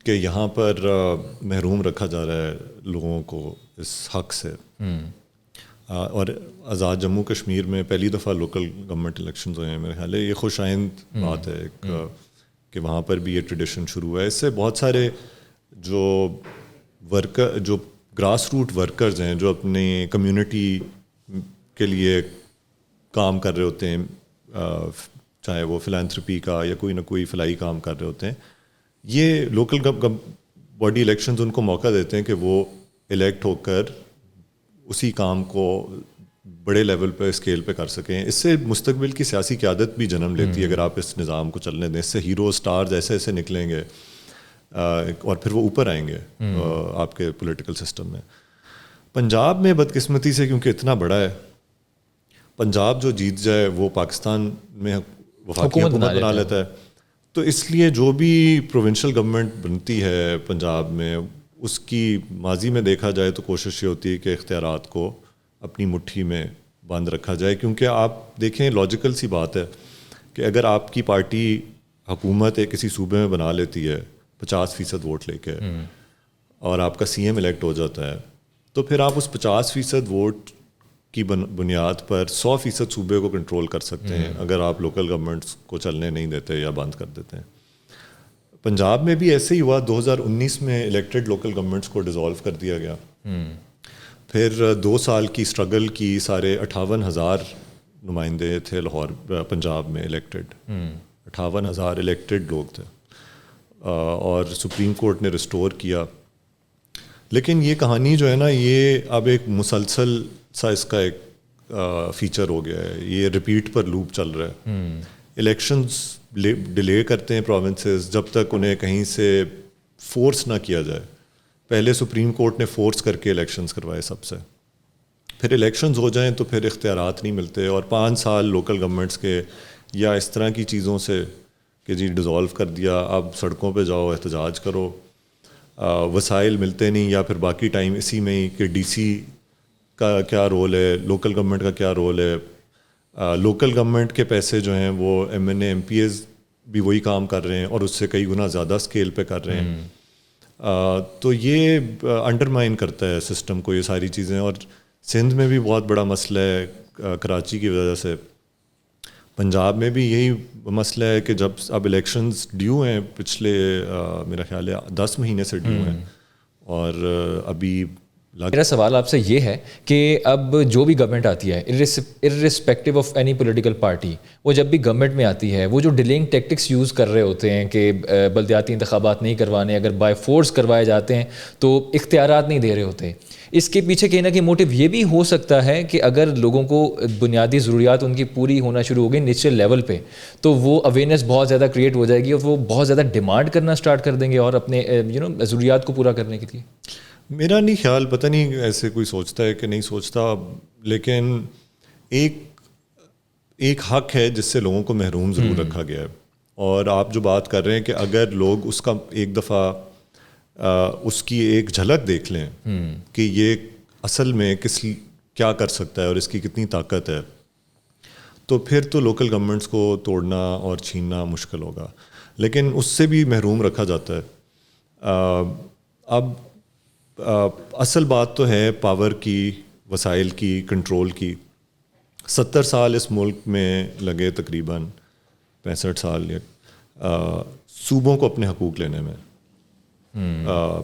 کہ یہاں پر محروم رکھا جا رہا ہے لوگوں کو اس حق سے. اور آزاد جموں کشمیر میں پہلی دفعہ لوکل گورنمنٹ الیکشنز ہوئے ہیں، میرے خیال ہے یہ خوش آئند بات ہے کہ وہاں پر بھی یہ ٹریڈیشن شروع ہوا ہے. اس سے بہت سارے جو گراس روٹ ورکرز ہیں، جو اپنی کمیونٹی کے لیے کام کر رہے ہوتے ہیں، چاہے وہ فلانتھرپی کا یا کوئی نہ کوئی فلاحی کام کر رہے ہوتے ہیں، یہ لوکل باڈی الیکشنز ان کو موقع دیتے ہیں کہ وہ الیکٹ ہو کر اسی کام کو بڑے لیول پہ اسکیل پہ کر سکیں. اس سے مستقبل کی سیاسی قیادت بھی جنم لیتی ہے اگر آپ اس نظام کو چلنے دیں. اس سے ہیرو اسٹارز ایسے ایسے نکلیں گے اور پھر وہ اوپر آئیں گے آپ کے پولیٹیکل سسٹم میں. پنجاب میں بدقسمتی سے کیونکہ اتنا بڑا ہے، پنجاب جو جیت جائے وہ پاکستان میں وفاقی حکومت بنا لیتا ہے. تو اس لیے جو بھی پروونشل گورنمنٹ بنتی ہے پنجاب میں، اس کی ماضی میں دیکھا جائے تو کوشش یہ ہوتی ہے کہ اختیارات کو اپنی مٹھی میں بند رکھا جائے. کیونکہ آپ دیکھیں لاجیکل سی بات ہے کہ اگر آپ کی پارٹی حکومت ایک کسی صوبے میں بنا لیتی ہے 50% ووٹ لے کے، اور آپ کا سی ایم الیکٹ ہو جاتا ہے، تو پھر آپ اس 50% ووٹ کی بنیاد پر 100% صوبے کو کنٹرول کر سکتے ہیں اگر آپ لوکل گورنمنٹس کو چلنے نہیں دیتے یا بند کر دیتے ہیں. پنجاب میں بھی ایسے ہی ہوا. 2019 میں الیکٹڈ لوکل گورنمنٹس کو ڈیزالو کر دیا گیا. پھر 2 سال کی اسٹرگل کی، سارے 58,000 نمائندے تھے لاہور پنجاب میں الیکٹڈ، 58,000 الیکٹڈ لوگ تھے، اور سپریم کورٹ نے ریسٹور کیا. لیکن یہ کہانی جو ہے نا، یہ اب ایک مسلسل سا اس کا ایک فیچر ہو گیا ہے. یہ ریپیٹ پر لوپ چل رہا ہے. الیکشنز ڈیلے کرتے ہیں پروونسز جب تک انہیں کہیں سے فورس نہ کیا جائے. پہلے سپریم کورٹ نے فورس کر کے الیکشنز کروائے سب سے، پھر الیکشنز ہو جائیں تو پھر اختیارات نہیں ملتے، اور 5 سال لوکل گورنمنٹس کے یا اس طرح کی چیزوں سے کہ جی ڈیزالو کر دیا، اب سڑکوں پہ جاؤ احتجاج کرو، وسائل ملتے نہیں، یا پھر باقی ٹائم اسی میں ہی کہ ڈی سی کا کیا رول ہے، لوکل گورنمنٹ کا کیا رول ہے. لوکل گورنمنٹ کے پیسے جو ہیں وہ M N A M P As بھی وہی کام کر رہے ہیں اور اس سے کئی گنا زیادہ اسکیل پہ کر رہے ہیں. تو یہ انڈرمائن کرتا ہے سسٹم کو یہ ساری چیزیں. اور سندھ میں بھی بہت بڑا مسئلہ ہے کراچی کی وجہ سے. پنجاب میں بھی یہی مسئلہ ہے کہ جب اب الیکشنز ڈیو ہیں، پچھلے میرا خیال ہے 10 مہینے سے ڈیو ہیں، اور ابھی میرا سوال آپ سے یہ ہے کہ اب جو بھی گورنمنٹ آتی ہے irrespective of any political party, وہ جب بھی گورنمنٹ میں آتی ہے وہ جو ڈیلینگ ٹیکٹکس یوز کر رہے ہوتے ہیں کہ بلدیاتی انتخابات نہیں کروانے، اگر بائی فورس کروائے جاتے ہیں تو اختیارات نہیں دے رہے ہوتے. اس کے پیچھے کہیں نہ کہیں موٹیو یہ بھی ہو سکتا ہے کہ اگر لوگوں کو بنیادی ضروریات ان کی پوری ہونا شروع ہو گئی نیچرل لیول پہ، تو وہ اویئرنیس بہت زیادہ کریٹ ہو جائے گی اور وہ بہت زیادہ ڈیمانڈ کرنا اسٹارٹ کر دیں گے اور اپنے ضروریات کو پورا کرنے کے لیے. میرا نہیں خیال، پتہ نہیں ایسے کوئی سوچتا ہے کہ نہیں سوچتا، لیکن ایک حق ہے جس سے لوگوں کو محروم ضرور رکھا گیا ہے. اور آپ جو بات کر رہے ہیں کہ اگر لوگ اس کا ایک دفعہ اس کی ایک جھلک دیکھ لیں کہ یہ اصل میں کیا کر سکتا ہے اور اس کی کتنی طاقت ہے، تو پھر تو لوکل گورنمنٹس کو توڑنا اور چھیننا مشکل ہوگا. لیکن اس سے بھی محروم رکھا جاتا ہے. اب اصل بات تو ہے پاور کی، وسائل کی، کنٹرول کی. 70 سال اس ملک میں لگے، تقریباً 65 سال صوبوں کو اپنے حقوق لینے میں.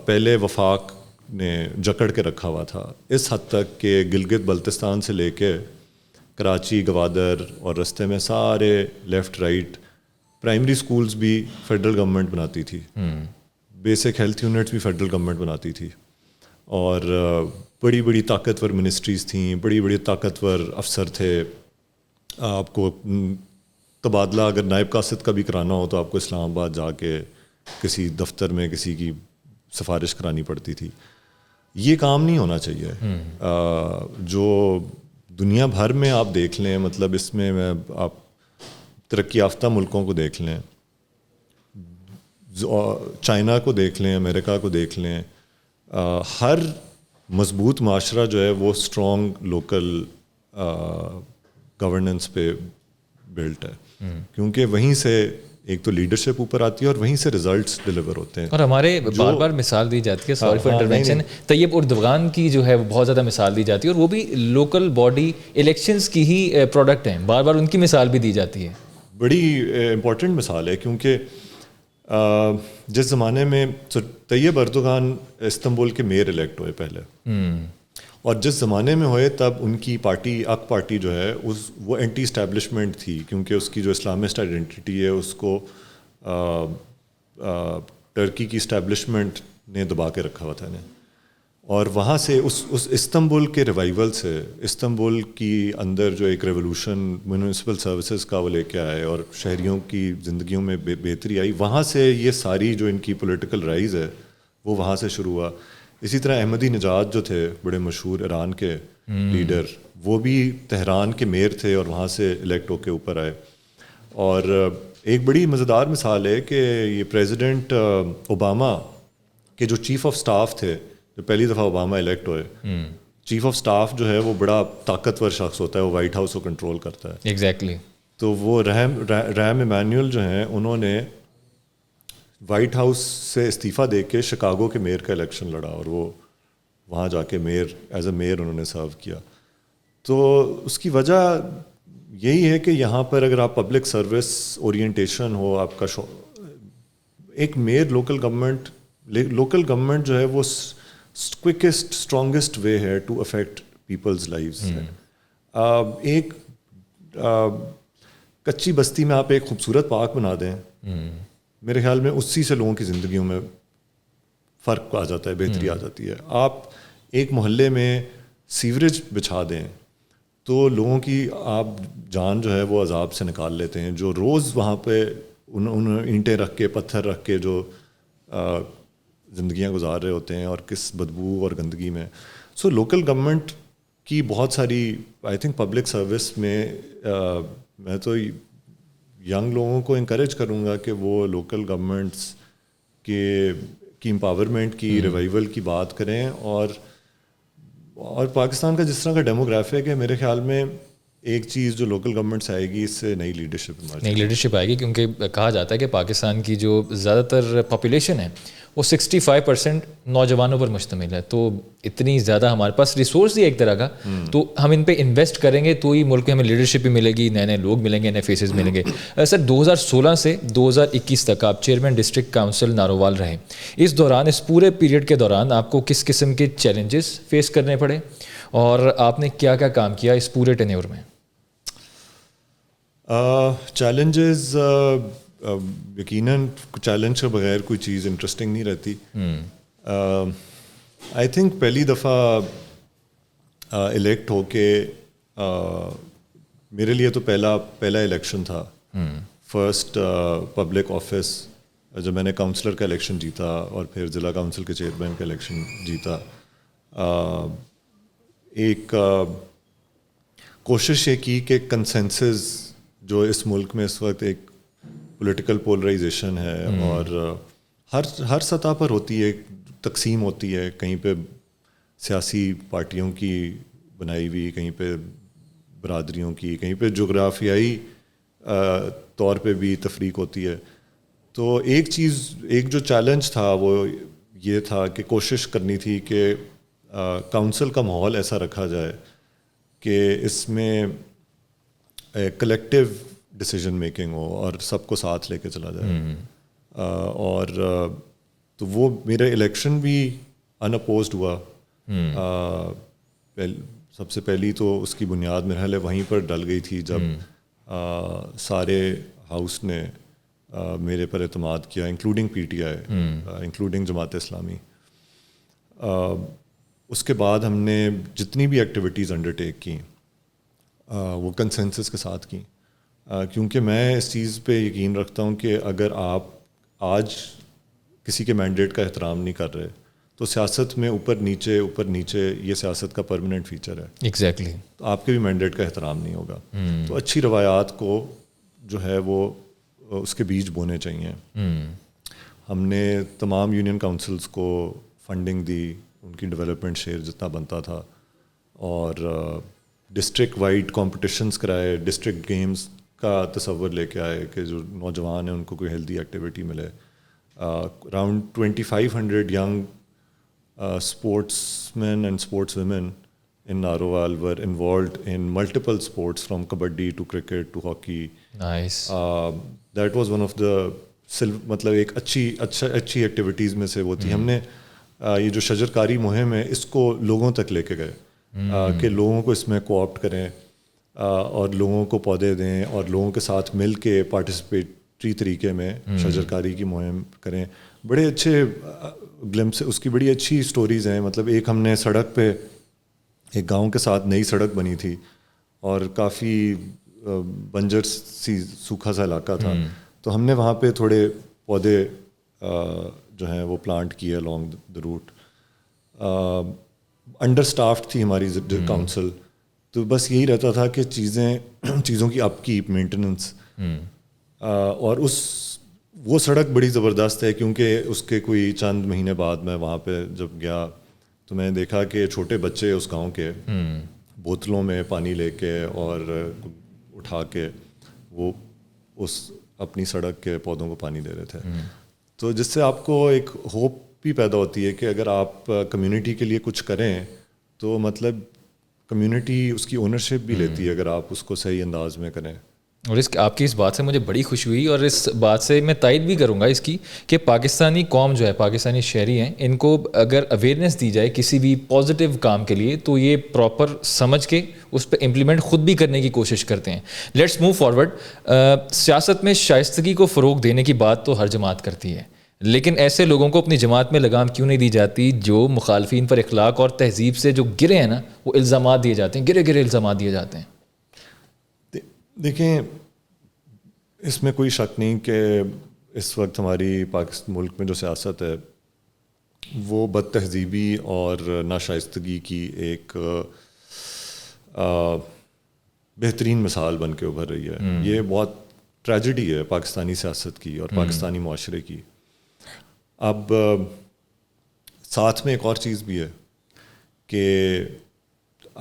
پہلے وفاق نے جکڑ کے رکھا ہوا تھا اس حد تک کہ گلگت بلتستان سے لے کے کراچی، گوادر اور رستے میں سارے لیفٹ رائٹ پرائمری سکولز بھی فیڈرل گورنمنٹ بناتی تھی. بیسک ہیلتھ یونٹس بھی فیڈرل گورنمنٹ بناتی تھی, اور بڑی بڑی طاقتور منسٹریز تھیں, بڑی بڑی طاقتور افسر تھے. آپ کو تبادلہ اگر نائب قاصد کا بھی کرانا ہو تو آپ کو اسلام آباد جا کے کسی دفتر میں کسی کی سفارش کرانی پڑتی تھی. یہ کام نہیں ہونا چاہیے. جو دنیا بھر میں آپ دیکھ لیں, مطلب اس میں آپ ترقی یافتہ ملکوں کو دیکھ لیں, چائنا کو دیکھ لیں, امریکہ کو دیکھ لیں, ہر مضبوط معاشرہ جو ہے وہ اسٹرانگ لوکل گورننس پہ بلٹ ہے, کیونکہ وہیں سے ایک تو لیڈرشپ اوپر آتی ہے اور وہیں سے ریزلٹس ڈلیور ہوتے ہیں. اور ہمارے بار بار مثال دی جاتی ہے, sorry for intervention, Tayyip Erdogan کی جو ہے وہ بہت زیادہ مثال دی جاتی ہے, اور وہ بھی لوکل باڈی الیکشنز کی ہی پروڈکٹ ہیں, بار بار ان کی مثال بھی دی جاتی ہے. بڑی امپورٹنٹ مثال ہے, کیونکہ جس زمانے میں طیب اردوغان استنبول کے میئر الیکٹ ہوئے پہلے, اور جس زمانے میں ہوئے تب ان کی پارٹی اک پارٹی جو ہے وہ اینٹی اسٹیبلشمنٹ تھی, کیونکہ اس کی جو اسلامسٹ آئیڈینٹی ہے اس کو ٹرکی کی اسٹیبلشمنٹ نے دبا کے رکھا ہوا تھا انہیں. اور وہاں سے اس استنبول کے ریوائول سے, استنبول کی اندر جو ایک ریولوشن میونسپل سروسز کا وہ لے کے آئے اور شہریوں کی زندگیوں میں بہتری آئی, وہاں سے یہ ساری جو ان کی پولیٹیکل رائز ہے وہ وہاں سے شروع ہوا. اسی طرح احمدی نژاد جو تھے بڑے مشہور ایران کے لیڈر, وہ بھی تہران کے میئر تھے اور وہاں سے الیکٹ ہو کے اوپر آئے. اور ایک بڑی مزیدار مثال ہے کہ یہ پریزیڈنٹ اوباما کے جو چیف آف سٹاف تھے, جو پہلی دفعہ اوباما الیکٹ ہوئے, چیف آف سٹاف جو ہے وہ بڑا طاقتور شخص ہوتا ہے, وہ وائٹ ہاؤس کو کنٹرول کرتا ہے. ایگزیکٹلی. تو وہ ریم ایمینول جو ہیں, انہوں نے وائٹ ہاؤس سے استعفیٰ دے کے شکاگو کے میئر کا الیکشن لڑا, اور وہ وہاں جا کے ایز اے میئر انہوں نے سرو کیا. تو اس کی وجہ یہی ہے کہ یہاں پر اگر آپ پبلک سروس اورینٹیشن ہو آپ کا, ایک میئر لوکل گورنمنٹ جو ہے وہ کوئکسٹ اسٹرانگسٹ وے ہے ٹو افیکٹ پیپلز لائفز. ایک کچی بستی میں آپ ایک خوبصورت پارک بنا دیں, میرے خیال میں اسی سے لوگوں کی زندگیوں میں فرق آ جاتا ہے, بہتری آ جاتی ہے. آپ ایک محلے میں سیوریج بچھا دیں تو لوگوں کی آپ جان جو ہے وہ عذاب سے نکال لیتے ہیں, جو روز وہاں پہ ان اینٹیں رکھ کے پتھر رکھ کے جو زندگیاں گزار رہے ہوتے ہیں, اور کس بدبو اور گندگی میں. سو لوکل گورنمنٹ کی بہت ساری آئی تھنک پبلک سروس میں میں تو ینگ لوگوں کو انکریج کروں گا کہ وہ لوکل گورنمنٹس کی امپاورمنٹ کی ریوائول کی بات کریں. اور پاکستان کا جس طرح کا ڈیموگرافک ہے, میرے خیال میں ایک چیز جو لوکل گورنمنٹس آئے گی, اس سے نئی لیڈرشپ آئے گی, کیونکہ کہا جاتا ہے کہ پاکستان کی جو زیادہ تر پاپولیشن ہے وہ 65% نوجوانوں پر مشتمل ہے. تو اتنی زیادہ ہمارے پاس ریسورس ہی ایک طرح کا, تو ہم ان پہ انویسٹ کریں گے تو ہی ملک میں ہمیں لیڈرشپ بھی ملے گی, نئے نئے لوگ ملیں گے, نئے فیسز ملیں گے. سر 2016 سے 2021 تک آپ چیئرمین ڈسٹرکٹ کاؤنسل نارووال رہے. اس دوران, اس پورے پیریڈ کے دوران آپ کو کس قسم کے چیلنجز فیس کرنے پڑے, اور آپ نے کیا کیا کام کیا اس پورے ٹینیور میں؟ چیلنجز یقیناً چیلنج کے بغیر کوئی چیز انٹرسٹنگ نہیں رہتی. آئی تھنک پہلی دفعہ الیکٹ ہو کے میرے لیے تو پہلا الیکشن تھا, فرسٹ پبلک آفس, جب میں نے کاؤنسلر کا الیکشن جیتا اور پھر ضلع کاؤنسل کے چیئرمین کا الیکشن جیتا. ایک کوشش یہ کی کہ کنسنسس جو اس ملک میں اس وقت ایک پولیٹیکل پولرائزیشن ہے, اور ہر سطح پر ہوتی ہے, تقسیم ہوتی ہے, کہیں پہ سیاسی پارٹیوں کی بنائی ہوئی, کہیں پہ برادریوں کی, کہیں پہ جغرافیائی طور پہ بھی تفریق ہوتی ہے. تو ایک جو چیلنج تھا وہ یہ تھا کہ کوشش کرنی تھی کہ کاؤنسل کا ماحول ایسا رکھا جائے کہ اس میں کلیکٹیو ڈیسیجن میکنگ ہو اور سب کو ساتھ لے کے چلا جائے. اور تو وہ میرا الیکشن بھی ان اپوزڈ ہوا. سب سے پہلی تو اس کی بنیاد میرے خیال ہے وہیں پر ڈل گئی تھی جب سارے ہاؤس نے میرے پر اعتماد کیا، including PTI، including Jamaat Islami. اس کے بعد ہم نے جتنی بھی ایکٹیویٹیز انڈرٹیک کی وہ کنسنسس کے ساتھ کی، کیونکہ میں اس چیز پہ یقین رکھتا ہوں کہ اگر آپ آج کسی کے مینڈیٹ کا احترام نہیں کر رہے تو سیاست میں اوپر نیچے یہ سیاست کا پرماننٹ فیچر ہے. ایگزیکٹلی. تو آپ کے بھی مینڈیٹ کا احترام نہیں ہوگا. تو اچھی روایات کو جو ہے وہ اس کے بیج بونے چاہیے. ہم نے تمام یونین کاؤنسلز کو فنڈنگ دی، ان کی ڈیولپمنٹ شیئر جتنا بنتا تھا، اور ڈسٹرکٹ وائڈ کمپٹیشنز کرائے، ڈسٹرکٹ گیمز کا تصور لے کے آئے کہ جو نوجوان ہیں ان کو کوئی ہیلدی ایکٹیویٹی ملے. Around 2500 young sportsmen and sportswomen in Narowal were involved in multiple sports from kabaddi to cricket to hockey. Nice. That was one of the مطلب ایک اچھی ایکٹیویٹیز میں سے وہ تھی. ہم نے یہ جو شجرکاری مہم ہے اس کو لوگوں تک لے کے گئے کہ لوگوں کو اس میں کوآپٹ کریں اور لوگوں کو پودے دیں اور لوگوں کے ساتھ مل کے پارٹیسپیٹری طریقے میں شجرکاری کی مہم کریں. بڑے اچھے گلمپس، اس کی بڑی اچھی سٹوریز ہیں. مطلب ایک ہم نے سڑک پہ ایک گاؤں کے ساتھ نئی سڑک بنی تھی اور کافی بنجر سی سوکھا سا علاقہ تھا، تو ہم نے وہاں پہ تھوڑے پودے جو ہیں وہ پلانٹ کیے along the route. انڈر اسٹافڈ تھی ہماری کاؤنسل، تو بس یہی رہتا تھا کہ چیزوں کی اپ کیپ، مینٹیننس. اور وہ سڑک بڑی زبردست ہے کیونکہ اس کے کوئی چند مہینے بعد میں وہاں پہ جب گیا تو میں نے دیکھا کہ چھوٹے بچے اس گاؤں کے بوتلوں میں پانی لے کے اور اٹھا کے وہ اس اپنی سڑک کے پودوں کو پانی دے رہے تھے. تو جس سے آپ کو ایک ہوپ بھی پیدا ہوتی ہے کہ اگر آپ کمیونٹی کے لیے کچھ کریں تو مطلب کمیونٹی اس کی اونرشپ بھی لیتی ہے اگر آپ اس کو صحیح انداز میں کریں. اور آپ کی اس بات سے مجھے بڑی خوشی ہوئی، اور اس بات سے میں تائید بھی کروں گا اس کی کہ پاکستانی قوم جو ہے، پاکستانی شہری ہیں، ان کو اگر اویئرنیس دی جائے کسی بھی پازیٹیو کام کے لیے تو یہ پراپر سمجھ کے اس پہ امپلیمنٹ خود بھی کرنے کی کوشش کرتے ہیں. Let's move forward. سیاست میں شائستگی کو فروغ دینے کی بات تو ہر جماعت کرتی ہے، لیکن ایسے لوگوں کو اپنی جماعت میں لگام کیوں نہیں دی جاتی جو مخالفین پر اخلاق اور تہذیب سے جو گرے ہیں نا، وہ الزامات دیے جاتے ہیں، گرے الزامات دیے جاتے ہیں. دیکھیں، اس میں کوئی شک نہیں کہ اس وقت ہماری پاکستان ملک میں جو سیاست ہے وہ بد تہذیبی اور ناشائستگی کی ایک بہترین مثال بن کے ابھر رہی ہے. یہ بہت ٹریجڈی ہے پاکستانی سیاست کی اور پاکستانی معاشرے کی. اب ساتھ میں ایک اور چیز بھی ہے کہ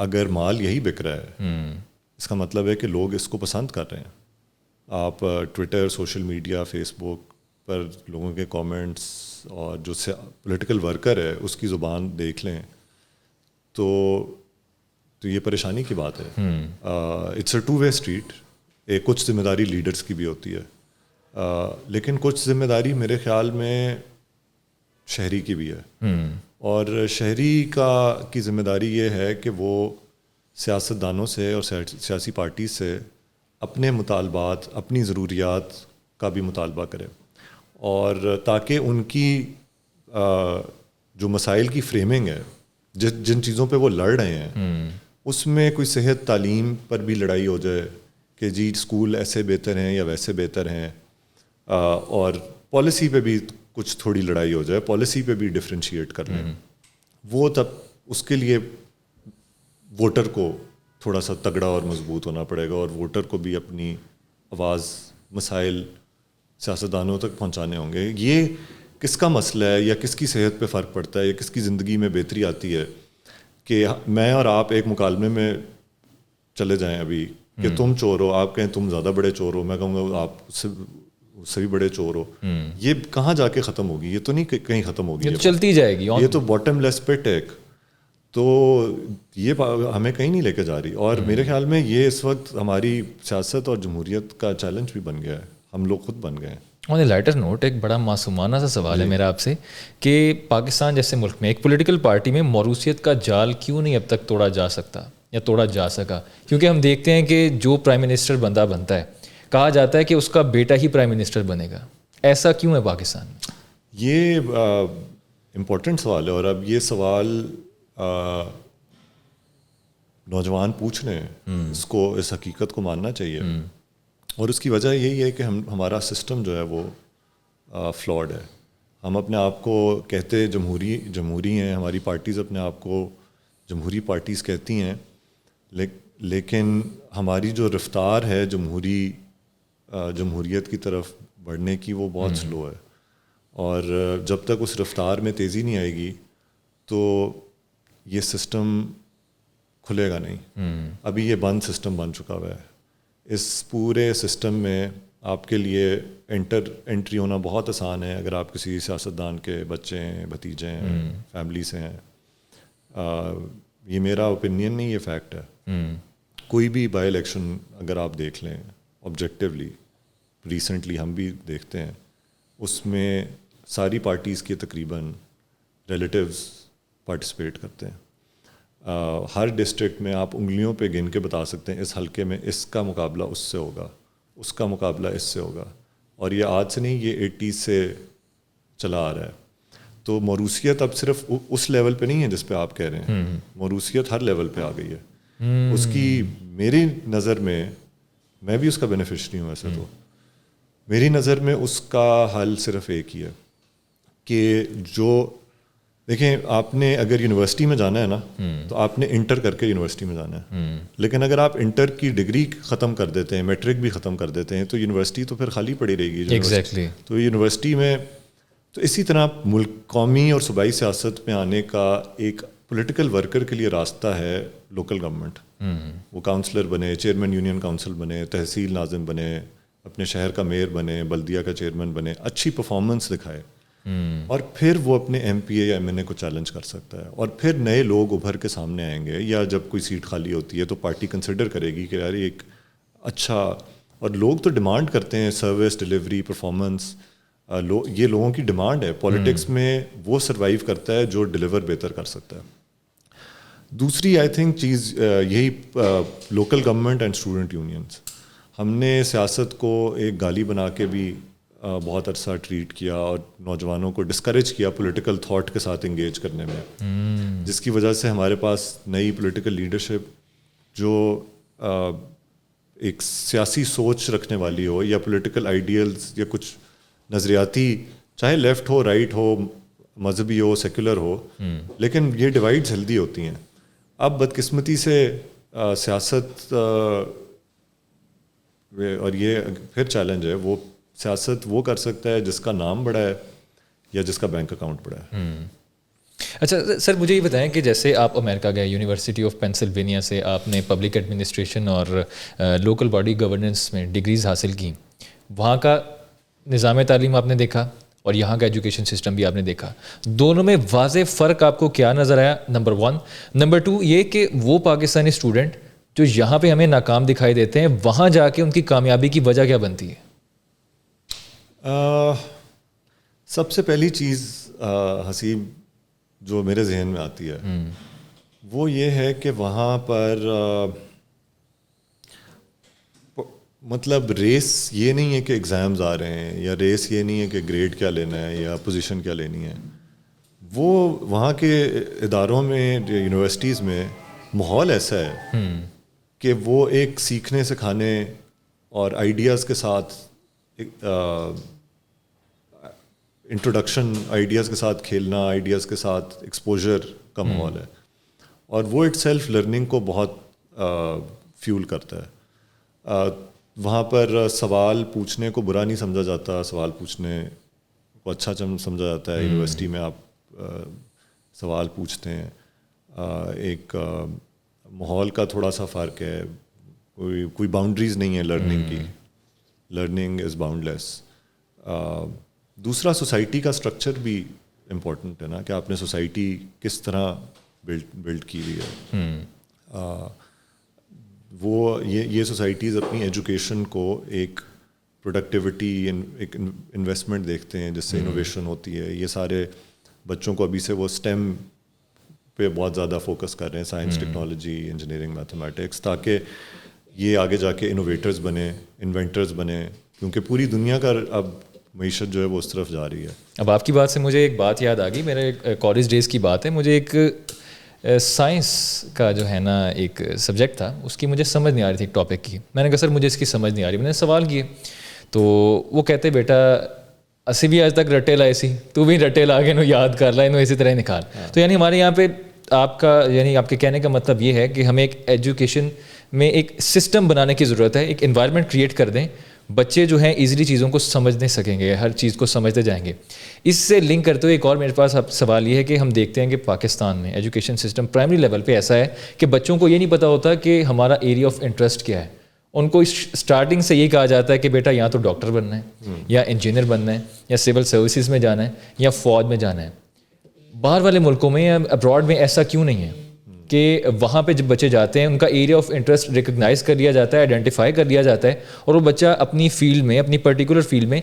اگر مال یہی بک رہا ہے اس کا مطلب ہے کہ لوگ اس کو پسند کر رہے ہیں. آپ ٹویٹر، سوشل میڈیا، فیس بک پر لوگوں کے کامنٹس اور جو پولیٹیکل ورکر ہے اس کی زبان دیکھ لیں تو یہ پریشانی کی بات ہے. It's a two way street. کچھ ذمہ داری لیڈرس کی بھی ہوتی ہے، لیکن کچھ ذمہ داری میرے خیال میں شہری کی بھی ہے. اور شہری کی ذمہ داری یہ ہے کہ وہ سیاستدانوں سے اور سیاسی پارٹی سے اپنے مطالبات، اپنی ضروریات کا بھی مطالبہ کرے، اور تاکہ ان کی جو مسائل کی فریمنگ ہے، جن چیزوں پہ وہ لڑ رہے ہیں، اس میں کوئی صحت، تعلیم پر بھی لڑائی ہو جائے کہ جی اسکول ایسے بہتر ہیں یا ویسے بہتر ہیں، اور پالیسی پہ بھی کچھ تھوڑی لڑائی ہو جائے، پالیسی پہ بھی ڈفرینشیٹ کر لیں. وہ تب اس کے لیے ووٹر کو تھوڑا سا تگڑا اور مضبوط ہونا پڑے گا، اور ووٹر کو بھی اپنی آواز، مسائل سیاستدانوں تک پہنچانے ہوں گے. یہ کس کا مسئلہ ہے یا کس کی صحت پہ فرق پڑتا ہے یا کس کی زندگی میں بہتری آتی ہے کہ میں اور آپ ایک مکالمے میں چلے جائیں ابھی کہ تم چور ہو، آپ کہیں تم زیادہ بڑے چور ہو، میں کہوں گا آپ اس سے بھی بڑے چور ہو. یہ کہاں جا کے ختم ہوگی؟ یہ تو نہیں کہیں ختم ہوگی، یہ چلتی جائے گی. یہ تو باٹم لیس پٹ ہے. تو یہ ہمیں کہیں نہیں لے کے جا رہی. اور میرے خیال میں یہ اس وقت ہماری سیاست اور جمہوریت کا چیلنج بھی بن گیا ہے، ہم لوگ خود بن گئے ہیں. آن اے لائٹر نوٹ، ایک بڑا معصومانہ سا سوال ہے میرا آپ سے کہ پاکستان جیسے ملک میں ایک پولیٹیکل پارٹی میں موروثیت کا جال کیوں نہیں اب تک توڑا جا سکتا یا توڑا جا سکا؟ کیونکہ ہم دیکھتے ہیں کہ جو پرائم منسٹر بندہ بنتا ہے کہا جاتا ہے کہ اس کا بیٹا ہی پرائم منسٹر بنے گا. ایسا کیوں ہے پاکستان میں؟ یہ امپورٹنٹ سوال ہے، اور اب یہ سوال نوجوان پوچھ رہے ہیں، اس حقیقت کو ماننا چاہیے. اور اس کی وجہ یہی ہے کہ ہمارا سسٹم جو ہے وہ فلاڈ ہے. ہم اپنے آپ کو کہتے جمہوری ہیں، ہماری پارٹیز اپنے آپ کو جمہوری پارٹیز کہتی ہیں، لیکن ہماری جو رفتار ہے جمہوریت کی طرف بڑھنے کی وہ بہت سلو ہے. اور جب تک اس رفتار میں تیزی نہیں آئے گی تو یہ سسٹم کھلے گا نہیں. ابھی یہ بند سسٹم بن چکا ہوا ہے. اس پورے سسٹم میں آپ کے لیے انٹری ہونا بہت آسان ہے اگر آپ کسی سیاستدان کے بچے ہیں، بھتیجے ہیں، فیملی سے ہیں. یہ میرا اوپینین نہیں، یہ فیکٹ ہے. کوئی بھی بائی الیکشن اگر آپ دیکھ لیں آبجیکٹیولی، ریسنٹلی ہم بھی دیکھتے ہیں، اس میں ساری پارٹیز کے تقریباً ریلیٹیوز پارٹیسپیٹ کرتے ہیں. ہر ڈسٹرکٹ میں آپ انگلیوں پہ گن کے بتا سکتے ہیں اس حلقے میں اس کا مقابلہ اس سے ہوگا، اس کا مقابلہ اس سے ہوگا. اور یہ آج سے نہیں، یہ 80s سے چلا آ رہا ہے. تو موروثیت اب صرف اس لیول پہ نہیں ہے جس پہ آپ کہہ رہے ہیں، موروثیت ہر لیول پہ آ گئی ہے. اس کی میری نظر میں بھی اس کا بینیفیشری ہوں. ایسے تو میری نظر میں اس کا حل صرف ایک ہی ہے کہ دیکھیں، آپ نے اگر یونیورسٹی میں جانا ہے نا تو آپ نے انٹر کر کے یونیورسٹی میں جانا ہے. لیکن اگر آپ انٹر کی ڈگری ختم کر دیتے ہیں، میٹرک بھی ختم کر دیتے ہیں، تو یونیورسٹی تو پھر خالی پڑی رہے گی. ایگزیکٹلی. تو یونیورسٹی میں تو اسی طرح قومی اور صوبائی سیاست میں آنے کا ایک پولیٹیکل ورکر کے لیے راستہ ہے لوکل گورنمنٹ. وہ کاؤنسلر بنے، چیئرمین یونین کاؤنسل بنے، تحصیل ناظم بنے، اپنے شہر کا میئر بنے، بلدیہ کا چیئرمین بنے، اچھی پرفارمنس دکھائے، اور پھر وہ اپنے ایم پی اے یا ایم این اے کو چیلنج کر سکتا ہے. اور پھر نئے لوگ ابھر کے سامنے آئیں گے، یا جب کوئی سیٹ خالی ہوتی ہے تو پارٹی کنسیڈر کرے گی کہ یار ایک اچھا، اور لوگ تو ڈیمانڈ کرتے ہیں سروس ڈلیوری، پرفارمنس. یہ لوگوں کی ڈیمانڈ ہے. پالیٹکس میں وہ سروائیو کرتا ہے جو ڈلیور بہتر کر سکتا ہے. دوسری آئی تھنک چیز یہی local government and student unions. ہم نے سیاست کو ایک گالی بنا کے بھی بہت عرصہ ٹریٹ کیا اور نوجوانوں کو ڈسکریج کیا پولیٹیکل تھاٹ کے ساتھ انگیج کرنے میں، جس کی وجہ سے ہمارے پاس نئی پولیٹیکل لیڈرشپ جو ایک سیاسی سوچ رکھنے والی ہو، یا پولیٹیکل آئیڈیلز، یا کچھ نظریاتی، چاہے لیفٹ ہو، رائٹ ہو، مذہبی ہو، سیکولر ہو، لیکن یہ ڈیوائڈز ہیلدی ہوتی ہیں. اب بدقسمتی سے سیاست، اور یہ پھر چیلنج ہے، وہ سیاست وہ کر سکتا ہے جس کا نام بڑا ہے یا جس کا بینک اکاؤنٹ بڑا ہے. اچھا سر، مجھے یہ بتائیں کہ جیسے آپ امریکہ گئے، یونیورسٹی آف پینسلوینیا سے آپ نے پبلک ایڈمنسٹریشن اور لوکل باڈی گورننس میں ڈگریز حاصل کی. وہاں کا نظام تعلیم آپ نے دیکھا اور یہاں کا ایجوکیشن سسٹم بھی آپ نے دیکھا. دونوں میں واضح فرق آپ کو کیا نظر آیا؟ نمبر 1. نمبر 2 یہ کہ وہ پاکستانی اسٹوڈنٹ جو یہاں پہ ہمیں ناکام دکھائی دیتے ہیں، وہاں جا کے ان کی کامیابی کی وجہ کیا بنتی ہے؟ سب سے پہلی چیز حسیب جو میرے ذہن میں آتی ہے وہ یہ ہے کہ وہاں پر مطلب ریس یہ نہیں ہے کہ ایگزامز آ رہے ہیں، یا ریس یہ نہیں ہے کہ گریڈ کیا لینا ہے یا پوزیشن کیا لینی ہے. وہ وہاں کے اداروں میں، یونیورسٹیز میں ماحول ایسا ہے کہ وہ ایک سیکھنے سکھانے اور آئیڈیاز کے ساتھ، انٹروڈکشن، آئیڈیاز کے ساتھ کھیلنا، آئیڈیاز کے ساتھ ایکسپوجر کا ماحول ہے. اور وہ اٹ سیلف لرننگ کو بہت فیول کرتا ہے. وہاں پر سوال پوچھنے کو برا نہیں سمجھا جاتا، سوال پوچھنے کو اچھا سمجھا جاتا ہے. یونیورسٹی میں آپ سوال پوچھتے ہیں. ایک ماحول کا تھوڑا سا فرق ہے، کوئی باؤنڈریز نہیں ہے لرننگ کی. لرننگ از باؤنڈ لیس. دوسرا، سوسائٹی کا اسٹرکچر بھی امپورٹنٹ ہے نا، کہ آپ نے سوسائٹی کس طرح بلڈ کی ہوئی ہے. وہ یہ سوسائٹیز اپنی ایجوکیشن کو ایک پروڈکٹیوٹی، ایک انویسٹمنٹ دیکھتے ہیں جس سے انوویشن ہوتی ہے. یہ سارے بچوں کو ابھی سے وہ اسٹیم پہ بہت زیادہ فوکس کر رہے ہیں، سائنس، ٹیکنالوجی، انجینئرنگ، میتھمیٹکس، تاکہ یہ آگے جا کے انوویٹرز بنے, انوینٹرز بنے, کیونکہ پوری دنیا کا اب معیشت جو ہے وہ اس طرف جا رہی ہے. اب آپ کی بات سے مجھے ایک بات یاد آ گئی, میرے کالج ڈیز کی بات ہے. مجھے ایک سائنس کا جو ہے نا ایک سبجیکٹ تھا, اس کی مجھے سمجھ نہیں آ رہی تھی ٹاپک کی. میں نے کہا سر مجھے اس کی سمجھ نہیں آ رہی. میں نے سوال کیے تو وہ کہتے بیٹا اسی بھی آج تک رٹے لائے سی, تو بھی رٹے لا کے یاد کر لائے اسی طرح نکال. تو یعنی ہمارے یہاں پہ آپ کا یعنی آپ کے کہنے کا مطلب یہ ہے کہ ہمیں ایک ایجوکیشن میں ایک سسٹم بنانے کی ضرورت ہے, ایک انوائرمنٹ کریٹ کر دیں, بچے جو ہیں ایزیلی چیزوں کو سمجھنے سکیں گے, ہر چیز کو سمجھتے جائیں گے. اس سے لنک کرتے ہوئے ایک اور میرے پاس سوال یہ ہے کہ ہم دیکھتے ہیں کہ پاکستان میں ایجوکیشن سسٹم پرائمری لیول پہ ایسا ہے کہ بچوں کو یہ نہیں پتہ ہوتا کہ ہمارا ایریا آف انٹرسٹ کیا ہے. ان کو اسٹارٹنگ سے یہ کہا جاتا ہے کہ بیٹا یا تو ڈاکٹر بننا ہے, یا انجینئر بننا ہے, یا سول سروسز میں جانا ہے, یا فوج میں جانا ہے. باہر والے ملکوں میں یا ابراڈ میں ایسا کیوں نہیں ہے کہ وہاں پہ جب بچے جاتے ہیں ان کا ایریا آف انٹرسٹ ریکگنائز کر لیا جاتا ہے, آئیڈینٹیفائی کر لیا جاتا ہے, اور وہ بچہ اپنی فیلڈ میں, اپنی پرٹیکولر فیلڈ میں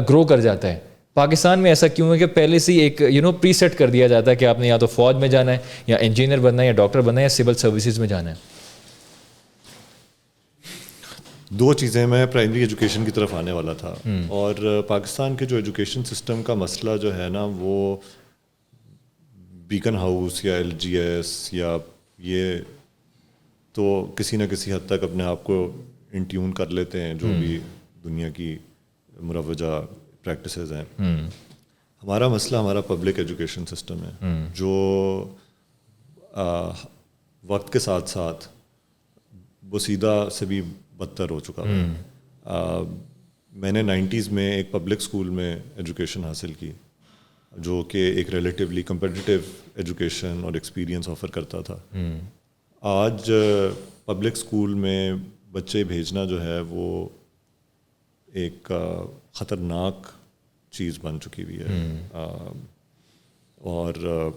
گرو کر جاتا ہے. پاکستان میں ایسا کیوں ہے کہ پہلے سے ایک پری سیٹ کر دیا جاتا ہے کہ آپ نے یا تو فوج میں جانا ہے, یا انجینئر بننا ہے, یا ڈاکٹر بننا ہے, یا سول سروسز میں جانا ہے. دو چیزیں, میں پرائمری ایجوکیشن کی طرف آنے والا تھا. اور پاکستان کے جو ایجوکیشن سسٹم کا مسئلہ جو ہے نا وہ بیکن ہاؤس یا ایل جی ایس یا یہ تو کسی نہ کسی حد تک اپنے آپ کو انٹیون کر لیتے ہیں جو بھی دنیا کی مروجہ پریکٹسز ہیں. ہمارا مسئلہ ہمارا پبلک ایجوکیشن سسٹم ہے جو وقت کے ساتھ ساتھ بسیدہ سے بھی بدتر ہو چکا ہے. میں نے 90s میں ایک پبلک اسکول میں ایجوکیشن حاصل کی جو کہ ایک ریلیٹیولی کمپٹیٹیو ایجوکیشن اور ایکسپیرینس آفر کرتا تھا. آج پبلک اسکول میں بچے بھیجنا جو ہے وہ ایک خطرناک چیز بن چکی ہوئی ہے. اور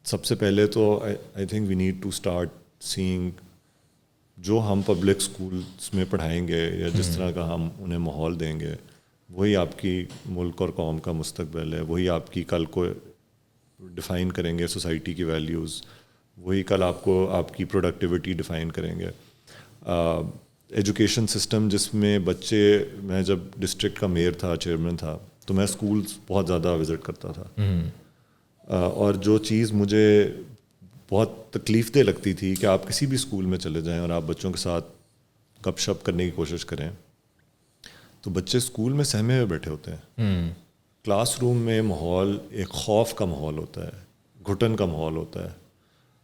سب سے پہلے تو I think we need to start saying جو ہم پبلک اسکولس میں پڑھائیں گے یا جس طرح کا ہم انہیں ماحول دیں گے وہی آپ کی ملک اور قوم کا مستقبل ہے. وہی آپ کی کل کو ڈیفائن کریں گے سوسائٹی کی ویلیوز, وہی کل آپ کو آپ کی پروڈکٹیوٹی ڈیفائن کریں گے. ایجوکیشن سسٹم جس میں بچے, میں جب ڈسٹرکٹ کا میئر تھا, چیئرمین تھا, تو میں اسکولس بہت زیادہ وزٹ کرتا تھا. اور جو چیز مجھے بہت تکلیف دہ لگتی تھی کہ آپ کسی بھی اسکول میں چلے جائیں اور آپ بچوں کے ساتھ گپ شپ کرنے کی کوشش کریں تو بچے اسکول میں سہمے ہوئے بیٹھے ہوتے ہیں. کلاس روم میں ماحول ایک خوف کا ماحول ہوتا ہے, گھٹن کا ماحول ہوتا ہے.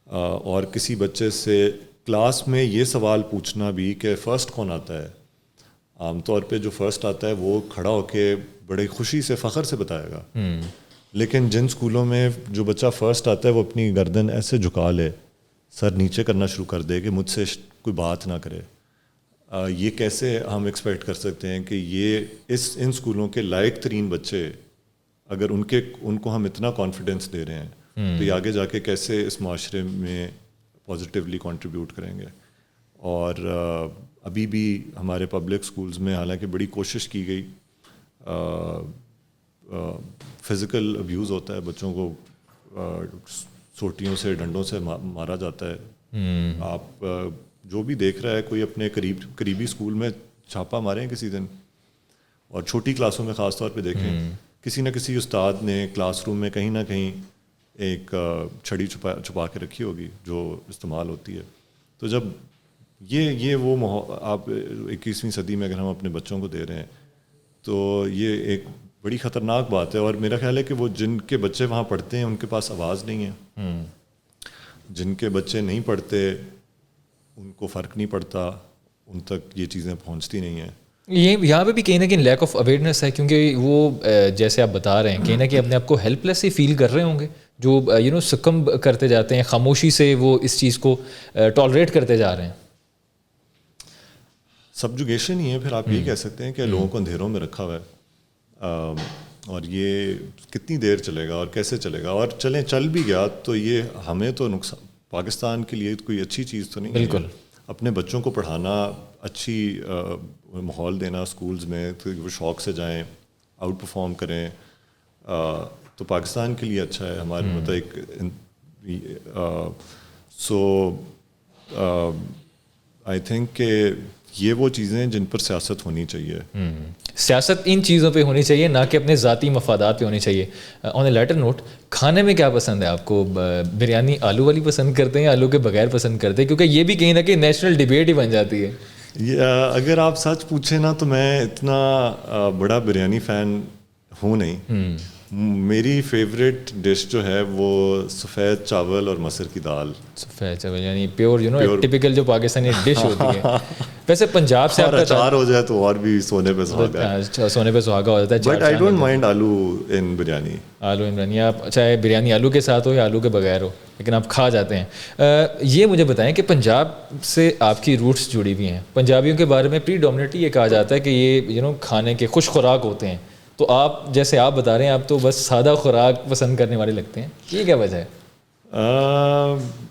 اور کسی بچے سے کلاس میں یہ سوال پوچھنا بھی کہ فرسٹ کون آتا ہے, عام طور پہ جو فرسٹ آتا ہے وہ کھڑا ہو کے بڑی خوشی سے فخر سے بتائے گا. لیکن جن اسکولوں میں جو بچہ فرسٹ آتا ہے وہ اپنی گردن ایسے جھکا لے, سر نیچے کرنا شروع کر دے کہ مجھ سے کوئی بات نہ کرے, یہ کیسے ہم ایکسپیکٹ کر سکتے ہیں کہ یہ ان اسکولوں کے لائق ترین بچے اگر ان کو ہم اتنا کانفیڈینس دے رہے ہیں تو یہ آگے جا کے کیسے اس معاشرے میں پازیٹیولی کنٹریبیوٹ کریں گے. اور ابھی بھی ہمارے پبلک اسکولز میں حالانکہ بڑی کوشش کی گئی, فزیکل ابیوز ہوتا ہے, بچوں کو سوٹیوں سے ڈنڈوں سے مارا جاتا ہے. آپ جو بھی دیکھ رہا ہے کوئی اپنے قریبی اسکول میں چھاپا ماریں کسی دن, اور چھوٹی کلاسوں میں خاص طور پہ دیکھیں کسی نہ کسی استاد نے کلاس روم میں کہیں نہ کہیں ایک چھڑی چھپا کے رکھی ہوگی جو استعمال ہوتی ہے. تو جب یہ وہ آپ 21ویں صدی میں اگر ہم اپنے بچوں کو دے رہے ہیں تو یہ ایک بڑی خطرناک بات ہے. اور میرا خیال ہے کہ وہ جن کے بچے وہاں پڑھتے ہیں ان کے پاس آواز نہیں ہے, جن کے بچے نہیں پڑھتے ان کو فرق نہیں پڑتا, ان تک یہ چیزیں پہنچتی نہیں ہیں. یہ یہاں پہ بھی کہیں نہ کہیں لیک آف اویئرنیس ہے, کیونکہ وہ جیسے آپ بتا رہے ہیں کہیں نہ کہیں اپنے آپ کو ہیلپ لیس ہی فیل کر رہے ہوں گے, جو سکم کرتے جاتے ہیں, خاموشی سے وہ اس چیز کو ٹالریٹ کرتے جا رہے ہیں. سبجوگیشن ہی ہے پھر. آپ یہ کہہ سکتے ہیں کہ لوگوں کو اندھیروں میں رکھا ہوا ہے, اور یہ کتنی دیر چلے گا اور کیسے چلے گا, اور چل بھی گیا تو یہ ہمیں تو نقصان, پاکستان کے لیے کوئی اچھی چیز تو نہیں. بالکل. اپنے بچوں کو پڑھانا, اچھی ماحول دینا اسکولز میں تو وہ شوق سے جائیں, آؤٹ پرفارم کریں, تو پاکستان کے لیے اچھا ہے. ہمارے مطلب آئی تھنک کہ یہ وہ چیزیں ہیں جن پر سیاست ہونی چاہیے. سیاست ان چیزوں پہ ہونی چاہیے, نہ کہ اپنے ذاتی مفادات پہ ہونی چاہیے. آن اے لیٹر نوٹ, کھانے میں کیا پسند ہے آپ کو؟ بریانی آلو والی پسند کرتے ہیں یا آلو کے بغیر پسند کرتے ہیں؟ کیونکہ یہ بھی کہیں نہ کہیں نیشنل ڈیبیٹ ہی بن جاتی ہے. اگر آپ سچ پوچھیں نا تو میں اتنا بڑا بریانی فین ہوں نہیں. میری فیوریٹ ڈش جو ہے وہ سفید چاول اور مسر کی دال. سفید چاول یعنی پیور ٹپیکل جو پاکستانی ڈش ہوتی ہے. ویسے پنجاب سے آپ کا اچار ہو جائے تو اور بھی سونے پہ سہاگا. سونے پہ سہاگا ہو جاتا ہے. بٹ آئی ڈونٹ مائنڈ آلو ان بریانی. آلو ان بریانی, آپ چاہے بریانی آلو کے ساتھ ہو یا آلو کے بغیر ہو, لیکن آپ کھا جاتے ہیں. یہ مجھے بتائیں کہ پنجاب سے آپ کی روٹس جڑی ہوئی ہیں. پنجابیوں کے بارے میں پری ڈومینیٹلی یہ کہا جاتا ہے کہ یہ کھانے کے خوش خوراک ہوتے ہیں. تو آپ جیسے آپ بتا رہے ہیں آپ تو بس سادہ خوراک پسند کرنے والے لگتے ہیں, یہ کیا وجہ ہے؟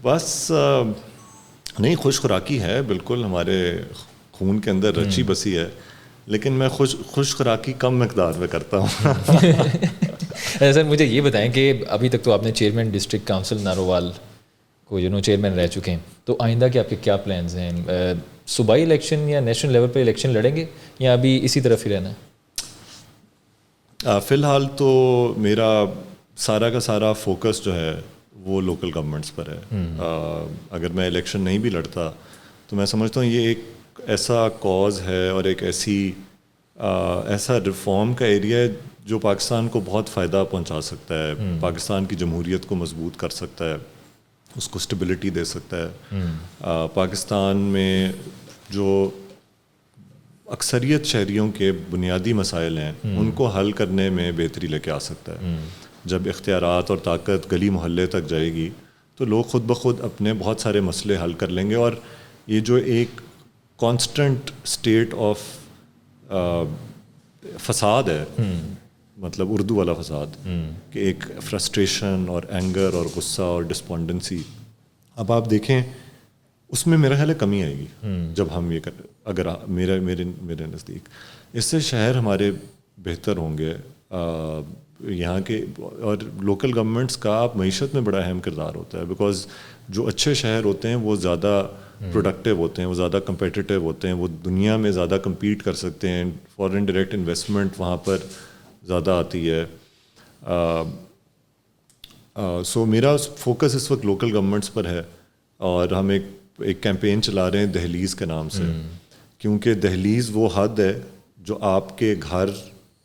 بس نہیں, خوش خوراکی ہے بالکل ہمارے خون کے اندر رچی بسی ہے, لیکن میں خوش خوراکی کم مقدار میں کرتا ہوں. سر مجھے یہ بتائیں کہ ابھی تک تو آپ نے چیئرمین ڈسٹرکٹ کاؤنسل نارووال کو چیئرمین رہ چکے ہیں, تو آئندہ کے آپ کے کیا پلانز ہیں؟ صوبائی الیکشن یا نیشنل لیول پہ الیکشن لڑیں گے یا ابھی اسی طرف ہی رہنا ہے؟ فی الحال تو میرا سارا کا سارا فوکس جو ہے وہ لوکل گورنمنٹس پر ہے. اگر میں الیکشن نہیں بھی لڑتا تو میں سمجھتا ہوں یہ ایک ایسا کاز ہے اور ایک ایسا ریفارم کا ایریا ہے جو پاکستان کو بہت فائدہ پہنچا سکتا ہے, پاکستان کی جمہوریت کو مضبوط کر سکتا ہے, اس کو اسٹیبلٹی دے سکتا ہے. پاکستان میں جو اکثریت شہریوں کے بنیادی مسائل ہیں ان کو حل کرنے میں بہتری لے کے آ سکتا ہے. جب اختیارات اور طاقت گلی محلے تک جائے گی تو لوگ خود بخود اپنے بہت سارے مسئلے حل کر لیں گے. اور یہ جو ایک کانسٹنٹ اسٹیٹ آف فساد ہے, مطلب اردو والا فساد, کہ ایک فرسٹریشن اور اینگر اور غصہ اور ڈسپونڈنسی, اب آپ دیکھیں اس میں میرا خیال ہے کمی آئے گی جب ہم یہ اگر میرے نزدیک اس سے شہر ہمارے بہتر ہوں گے یہاں کے. اور لوکل گورنمنٹس کا آپ معیشت میں بڑا اہم کردار ہوتا ہے, بیکاز جو اچھے شہر ہوتے ہیں وہ زیادہ پروڈکٹیو ہوتے ہیں, وہ زیادہ کمپیٹیٹیو ہوتے ہیں, وہ دنیا میں زیادہ کمپیٹ کر سکتے ہیں, فارن ڈائریکٹ انویسٹمنٹ وہاں پر زیادہ آتی ہے. سو میرا فوکس اس وقت لوکل گورنمنٹس پر ہے, اور ہم ایک کیمپین چلا رہے ہیں دہلیز کے نام سے, کیونکہ دہلیز وہ حد ہے جو آپ کے گھر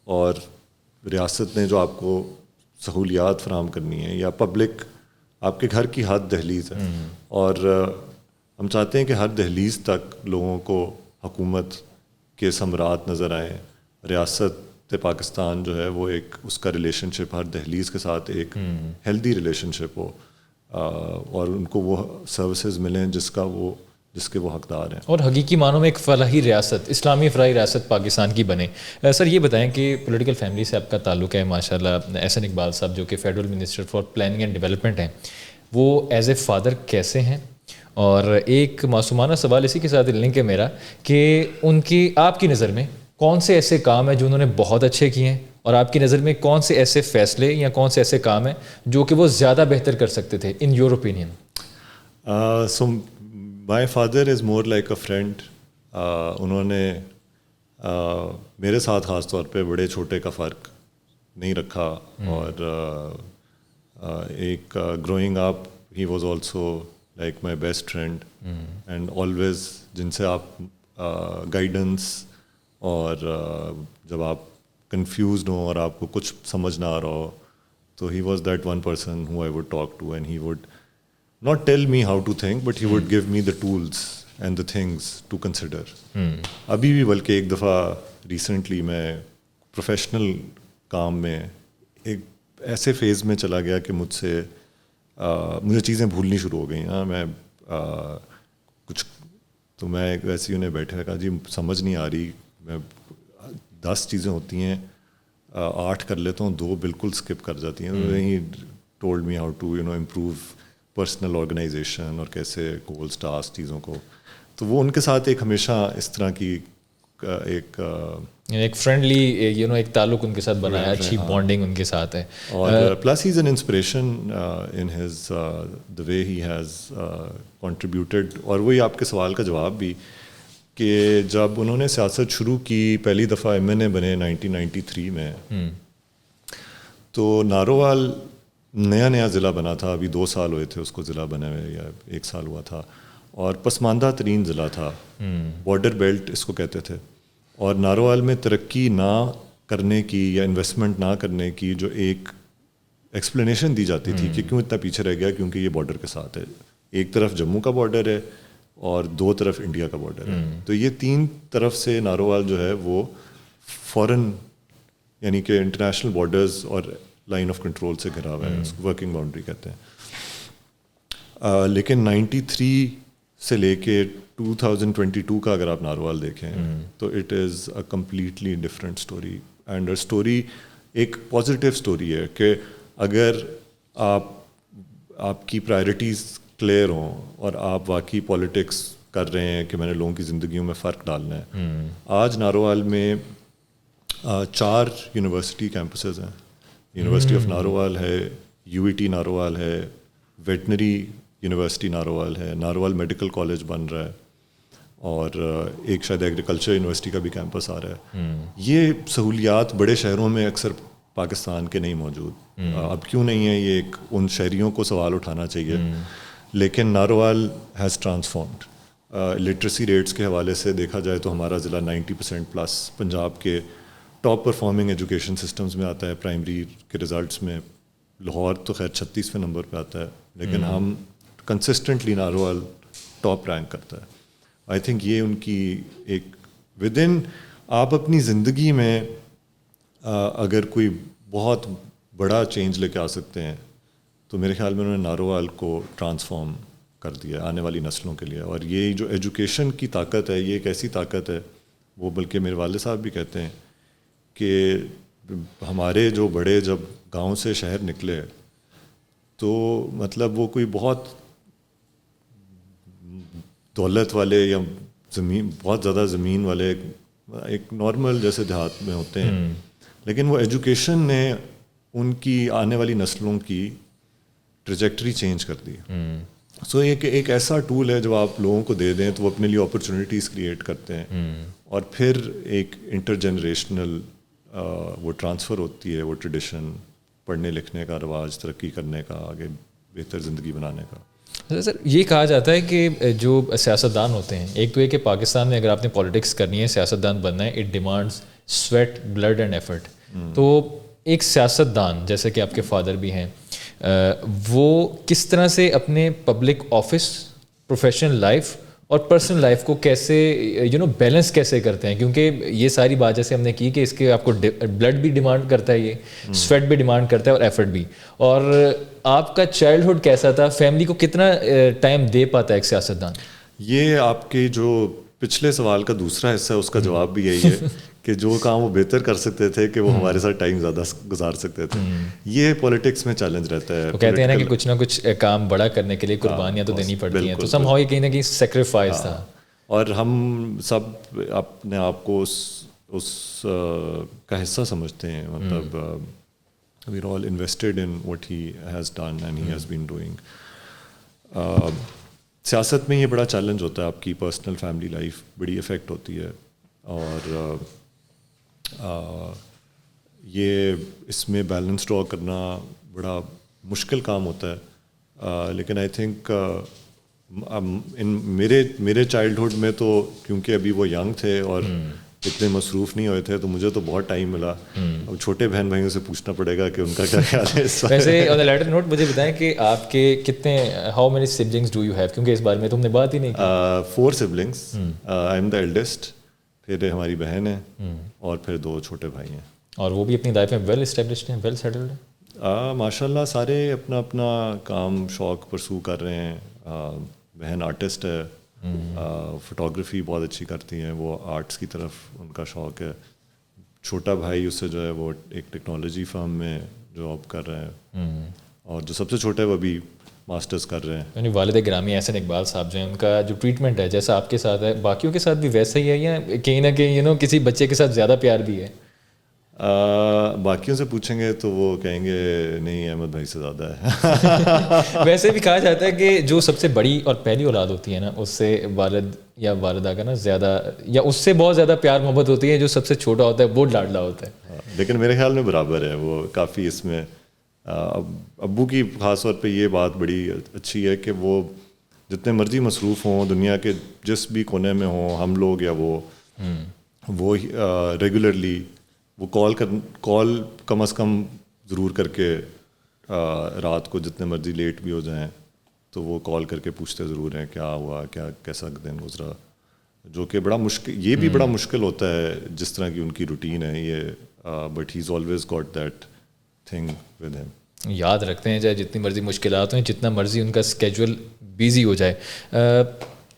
اور ریاست نے جو آپ کو سہولیات فراہم کرنی ہے, یا پبلک آپ کے گھر کی حد دہلیز ہے. اور ہم چاہتے ہیں کہ ہر دہلیز تک لوگوں کو حکومت کے ثمرات نظر آئیں. ریاست پاکستان جو ہے وہ ایک اس کا ریلیشن شپ ہر دہلیز کے ساتھ ایک ہیلدی ریلیشن شپ ہو, اور ان کو وہ سروسز ملیں جس کے وہ حقدار ہیں, اور حقیقی معنوں میں ایک فلاحی ریاست, اسلامی فلاحی ریاست پاکستان کی بنے. سر یہ بتائیں کہ پولیٹیکل فیملی سے آپ کا تعلق ہے ماشاءاللہ. احسن اقبال صاحب جو کہ federal minister for planning and development ہیں, وہ ایز اے فادر کیسے ہیں؟ اور ایک معصومانہ سوال اسی کے ساتھ لنک ہے میرا کہ ان کی آپ کی نظر میں کون سے ایسے کام ہیں جو انہوں نے بہت اچھے کیے ہیں, اور آپ کی نظر میں کون سے ایسے فیصلے یا کون سے ایسے کام ہیں جو کہ وہ زیادہ بہتر کر سکتے تھے in your opinion? So my father is more like a friend. انہوں نے میرے ساتھ خاص طور پہ بڑے چھوٹے کا فرق نہیں رکھا, اور ایک growing up he was also like my best friend, and always جن سے آپ گائیڈنس, اور جب آپ کنفیوزڈ ہوں اور آپ کو کچھ سمجھ نہ آ رہا ہو تو he was that one person who I would talk to, and he would not tell me how to think, but he would give me the tools and the things to consider. ابھی بھی بلکہ ایک دفعہ recently میں professional کام میں ایک ایسے phase میں چلا گیا کہ مجھے چیزیں بھولنی شروع ہو گئیں. میں کچھ تو میں ویسے ہی انہیں بیٹھے کہا جی سمجھ نہیں آ رہی, میں 10 چیزیں ہوتی ہیں 8 کر لیتا ہوں, 2 بالکل اسکپ کر جاتی ہیں. He told me how to improve personal organisation اور کیسے گولز ٹاسک چیزوں کو. تو وہ ان کے ساتھ ایک ہمیشہ اس طرح کی ایک فرینڈلی ایک تعلق ان کے ساتھ بنا ہے, اچھی بانڈنگ ان کے ساتھ ہے. اور plus he is an inspiration in his the way he has contributed. اور وہی آپ کے سوال کا جواب بھی کہ جب انہوں نے سیاست شروع کی پہلی دفعہ MNA بنے 1993 میں, تو نارووال نیا ضلع بنا تھا, ابھی 2 سال ہوئے تھے اس کو ضلع بنے ہوئے, یا 1 سال ہوا تھا, اور پسماندہ ترین ضلع تھا, بارڈر بیلٹ اس کو کہتے تھے. اور نارووال میں ترقی نہ کرنے کی یا انویسٹمنٹ نہ کرنے کی جو ایک ایکسپلینیشن دی جاتی تھی کہ کیوں اتنا پیچھے رہ گیا, کیونکہ یہ بارڈر کے ساتھ ہے. ایک طرف جموں کا بارڈر ہے اور 2 طرف انڈیا کا بارڈر ہے. تو یہ 3 طرف سے نارووال جو ہے وہ فورن یعنی کہ انٹرنیشنل بارڈرز اور لائن آف کنٹرول سے گھرا ہوا ہے, اس کو ورکنگ باؤنڈری کہتے ہیں. لیکن 93 سے لے کے 2022 کا اگر آپ نارووال دیکھیں تو it is a completely different story. And story ایک پازیٹیو اسٹوری ہے کہ اگر آپ کی پرائرٹیز کلیئر ہوں اور آپ واقعی پالیٹکس کر رہے ہیں کہ میں نے لوگوں کی زندگیوں میں فرق ڈالنا ہے. آج نارووال میں 4 یونیورسٹی کیمپسز ہیں. یونیورسٹی آف نارووال ہے, UET نارووال ہے, ویٹنری یونیورسٹی نارووال ہے, نارووال میڈیکل کالج بن رہا ہے, اور ایک شاید ایگریکلچر یونیورسٹی کا بھی کیمپس آ رہا ہے. یہ سہولیات بڑے شہروں میں اکثر پاکستان کے نہیں موجود. اب کیوں نہیں ہے, یہ ایک ان شہریوں کو سوال اٹھانا چاہیے. لیکن Narowal has transformed. Literacy rates کے حوالے سے دیکھا جائے تو ہمارا ضلع 90% پلس پنجاب کے ٹاپ پرفارمنگ ایجوکیشن سسٹمز میں آتا ہے. پرائمری کے رزلٹس میں لاہور تو خیر 36ویں نمبر پہ آتا ہے, لیکن ہم کنسسٹنٹلی نارووال ٹاپ رینک کرتا ہے. آئی تھنک یہ ان کی ایک ود ان آپ اپنی زندگی میں اگر کوئی بہت بڑا چینج لے کے آ سکتے ہیں تو میرے خیال میں انہوں نے نارووال کو ٹرانسفارم کر دیا آنے والی نسلوں کے لیے. اور یہ جو ایجوکیشن کی طاقت ہے, یہ ایک ایسی طاقت ہے, وہ بلکہ میرے والد صاحب بھی کہتے ہیں کہ ہمارے جو بڑے جب گاؤں سے شہر نکلے تو مطلب وہ کوئی بہت دولت والے یا زمین بہت زیادہ زمین والے ایک نارمل جیسے دیہات میں ہوتے ہیں, لیکن وہ ایجوکیشن نے ان کی آنے والی نسلوں کی ٹریجیکٹری چینج کر دی. سو ایک ایسا ٹول ہے جو آپ لوگوں کو دے دیں تو وہ اپنے لیے اپرچونیٹیز کریٹ کرتے ہیں, اور پھر ایک انٹر جنریشنل وہ ٹرانسفر ہوتی ہے, وہ ٹریڈیشن پڑھنے لکھنے کا, رواج ترقی کرنے کا, آگے بہتر زندگی بنانے کا. سر یہ کہا جاتا ہے کہ جو سیاستدان ہوتے ہیں, ایک تو یہ کہ پاکستان میں اگر آپ نے پالیٹکس کرنی ہے, سیاستدان بننا ہے, it demands sweat, blood and effort. تو ایک سیاستدان جیسے کہ آپ کے فادر بھی ہیں, وہ کس طرح سے اپنے پبلک آفس, پروفیشنل لائف اور پرسنل لائف کو کیسے بیلنس کیسے کرتے ہیں؟ کیونکہ یہ ساری بات جیسے ہم نے کی کہ اس کے آپ کو بلڈ بھی ڈیمانڈ کرتا ہے, یہ سویٹ بھی ڈیمانڈ کرتا ہے اور ایفرٹ بھی. اور آپ کا چائلڈہڈ کیسا تھا, فیملی کو کتنا ٹائم دے پاتا ہے ایک سیاستدان؟ یہ آپ کے جو پچھلے سوال کا دوسرا حصہ ہے اس کا جواب بھی یہی ہے کہ جو کام وہ بہتر کر سکتے تھے کہ وہ ہمارے ساتھ ٹائم زیادہ گزار سکتے تھے. یہ پولیٹکس میں چیلنج رہتا ہے. وہ کہتے ہیں نا کہ کچھ نہ کچھ کام بڑا کرنے کے لیے قربانیاں تو دینی پڑتی ہیں, تو سم ہاؤ یہ کہیں نہ کہیں سیکریفائس تھا. اور ہم سب اپنے آپ کو اس کا حصہ سمجھتے ہیں, مطلب we are all invested in what he has done and he has been doing. سیاست میں یہ بڑا چیلنج ہوتا ہے, آپ کی پرسنل فیملی لائف بڑی افیکٹ ہوتی ہے, اور یہ اس میں بیلنس ڈرا کرنا بڑا مشکل کام ہوتا ہے. لیکن آئی تھنک میرے چائلڈہڈ میں تو کیونکہ ابھی وہ ینگ تھے اور اتنے مصروف نہیں ہوئے تھے تو مجھے تو بہت ٹائم ملا. اب چھوٹے بہن بھائیوں سے پوچھنا پڑے گا کہ ان کا کیا خیال ہے. ویسے آن لیٹر نوٹ مجھے بتائیں کہ آپ کے کتنے, how many siblings do you have, کیونکہ اس بارے میں تم نے بات ہی نہیں کی. 4 siblings. I am the eldest, پھر ہماری بہن ہے, اور پھر 2 چھوٹے بھائی ہیں. اور وہ بھی اپنی لائف میں ویل اسٹیبلشڈ ہیں, ویل سیٹلڈ ہیں ماشاء اللہ. سارے اپنا اپنا کام شوق پرسو کر رہے ہیں. بہن آرٹسٹ ہے, فوٹوگرافی بہت اچھی کرتی ہیں, وہ آرٹس کی طرف ان کا شوق ہے. چھوٹا بھائی اس سے جو ہے وہ ایک ٹیکنالوجی فرم میں جاب کر رہے ہیں, اور جو سب سے چھوٹا ہے وہ بھی ماسٹرز کر رہے ہیں. یعنی والد گرامی احسن اقبال صاحب جو ہیں ان کا جو ٹریٹمنٹ ہے جیسا آپ کے ساتھ ہے باقیوں کے ساتھ بھی ویسا ہی ہے یا کہیں نہ کہیں کسی بچے کے ساتھ زیادہ پیار بھی ہے؟ باقیوں سے پوچھیں گے تو وہ کہیں گے نہیں احمد بھائی سے زیادہ ہے. ویسے بھی کہا جاتا ہے کہ جو سب سے بڑی اور پہلی اولاد ہوتی ہے نا اس سے والد یا والدہ کا نا زیادہ یا اس سے بہت زیادہ پیار محبت ہوتی ہے. جو سب سے چھوٹا ہوتا ہے وہ لاڈلا ہوتا ہے. لیکن میرے خیال میں برابر ہے وہ کافی. اس میں ابو کی خاص طور پہ یہ بات بڑی اچھی ہے کہ وہ جتنے مرضی مصروف ہوں دنیا کے جس بھی کونے میں ہوں ہم لوگ یا وہ ریگولرلی وہ کال کم از کم ضرور کر کے رات کو جتنے مرضی لیٹ بھی ہو جائیں تو وہ کال کر کے پوچھتے ضرور ہیں کیا ہوا, کیسا دن گزرا, جو کہ بڑا مشکل, یہ بھی بڑا مشکل ہوتا ہے جس طرح کی ان کی روٹین ہے یہ. But he is always got that thing with ہم. یاد رکھتے ہیں چاہے جتنی مرضی مشکلات ہوں, جتنا مرضی ان کا اسکیجول بیزی ہو جائے.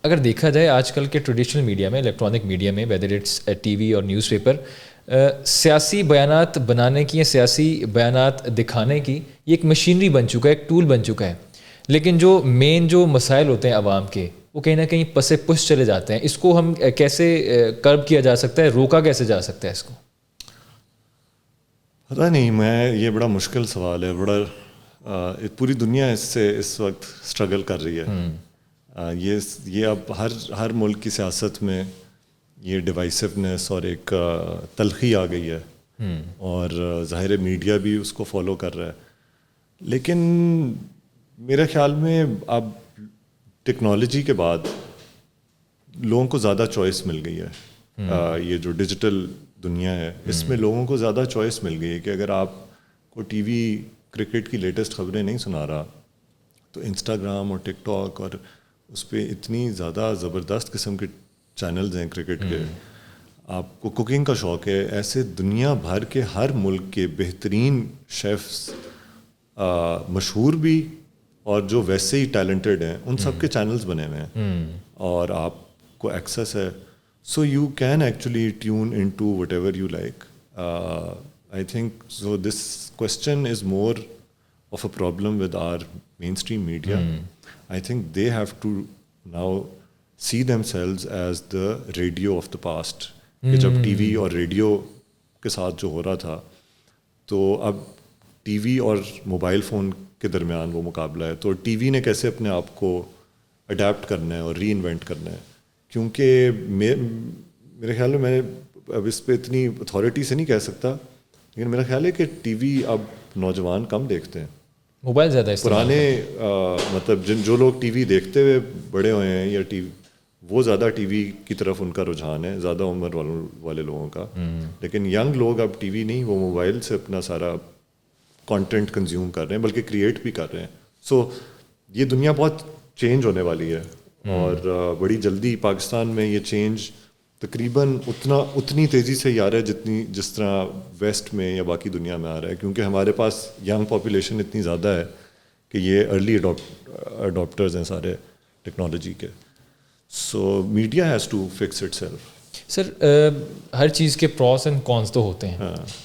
اگر دیکھا جائے آج کل کے ٹریڈیشنل میڈیا میں, الیکٹرانک میڈیا میں, ویدر اٹس ٹی وی اور نیوز پیپر, سیاسی بیانات بنانے کی یا سیاسی بیانات دکھانے کی یہ ایک مشینری بن چکا ہے, ایک ٹول بن چکا ہے. لیکن جو مین جو مسائل ہوتے ہیں عوام کے وہ کہیں نہ کہیں پس پش چلے جاتے ہیں. اس کو ہم کیسے کرب کیا جا سکتا ہے, روکا کیسے جا سکتا ہے اس کو؟ پتہ نہیں, یہ بڑا مشکل سوال ہے. بڑا پوری دنیا اس سے اس وقت اسٹرگل کر رہی ہے. یہ اب ہر ملک کی سیاست میں یہ ڈیوائسونیس اور ایک تلخی آ گئی ہے, اور ظاہر میڈیا بھی اس کو فالو کر رہا ہے. لیکن میرے خیال میں اب ٹیکنالوجی کے بعد لوگوں کو زیادہ چوائس مل گئی ہے. یہ جو ڈیجیٹل دنیا ہے اس میں لوگوں کو زیادہ چوائس مل گئی ہے کہ اگر آپ کو ٹی وی کرکٹ کی لیٹسٹ خبریں نہیں سنا رہا تو انسٹاگرام اور ٹک ٹاک اور اس پہ اتنی زیادہ زبردست قسم کے چینلز ہیں کرکٹ کے. آپ کو کوکنگ کا شوق ہے, ایسے دنیا بھر کے ہر ملک کے بہترین شیفز, مشہور بھی اور جو ویسے ہی ٹیلنٹڈ ہیں, ان سب کے چینلز بنے ہوئے ہیں اور آپ کو ایکسیس ہے. So you can actually tune into whatever you like. I think so this question is more of a problem with our mainstream media. I think they have to now see themselves as the radio of the past. کہ جب T V اور radio کے ساتھ جو ہو رہا تھا تو اب ٹی وی اور موبائل فون کے درمیان وہ مقابلہ ہے. تو ٹی وی نے کیسے اپنے آپ کو اڈیپٹ کرنا ہے اور ری انوینٹ کرنا ہے. کیونکہ میرے خیال میں نے اب اس پہ اتنی اتھارٹی سے نہیں کہہ سکتا, لیکن میرا خیال ہے کہ ٹی وی اب نوجوان کم دیکھتے ہیں, موبائل زیادہ پرانے مطلب جو لوگ ٹی وی دیکھتے ہوئے بڑے ہوئے ہیں یا وہ زیادہ ٹی وی کی طرف ان کا رجحان ہے, زیادہ عمر والے لوگوں کا. لیکن ینگ لوگ اب ٹی وی نہیں, وہ موبائل سے اپنا سارا کانٹینٹ کنزیوم کر رہے ہیں, بلکہ کریٹ بھی کر رہے ہیں. سو یہ دنیا بہت چینج ہونے والی ہے اور بڑی جلدی پاکستان میں یہ چینج تقریباً اتنی تیزی سے ہی آ رہا ہے جس طرح ویسٹ میں یا باقی دنیا میں آ رہا ہے, کیونکہ ہمارے پاس ینگ پاپولیشن اتنی زیادہ ہے کہ یہ ارلی اڈاپٹرز ہیں سارے ٹیکنالوجی کے. So media has to fix itself. Sir ہر چیز کے پروس اینڈ کونس تو ہوتے ہیں.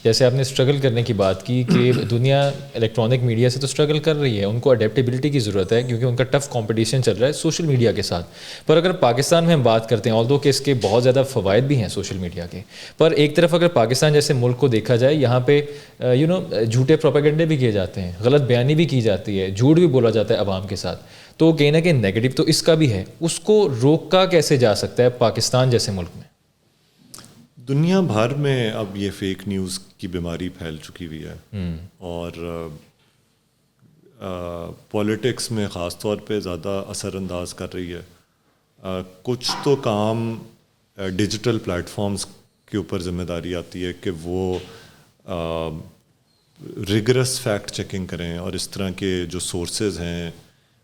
جیسے آپ نے اسٹرگل کرنے کی بات کی کہ دنیا الیکٹرانک میڈیا سے تو اسٹرگل کر رہی ہے, ان کو اڈیپٹیبلٹی کی ضرورت ہے کیونکہ ان کا ٹف کمپٹیشن چل رہا ہے سوشل میڈیا کے ساتھ. پر اگر پاکستان میں ہم بات کرتے ہیں, آلدو کہ اس کے بہت زیادہ فوائد بھی ہیں سوشل میڈیا کے, پر ایک طرف اگر پاکستان جیسے ملک کو دیکھا جائے یہاں پہ جھوٹے پروپیگنڈے بھی کیے جاتے ہیں, غلط بیانی بھی کی جاتی ہے, جھوٹ بھی بولا جاتا ہے عوام کے ساتھ, تو کہیں نہ کہیں نیگیٹو تو اس کا بھی ہے. اس کو روکا کیسے جا سکتا ہے پاکستان جیسے ملک میں؟ دنیا بھر میں اب یہ فیک نیوز کی بیماری پھیل چکی ہوئی ہے اور پولیٹکس میں خاص طور پہ زیادہ اثر انداز کر رہی ہے. کچھ تو کام ڈیجیٹل پلیٹ فارمز کے اوپر ذمہ داری آتی ہے کہ وہ ریگرس فیکٹ چیکنگ کریں, اور اس طرح کے جو سورسز ہیں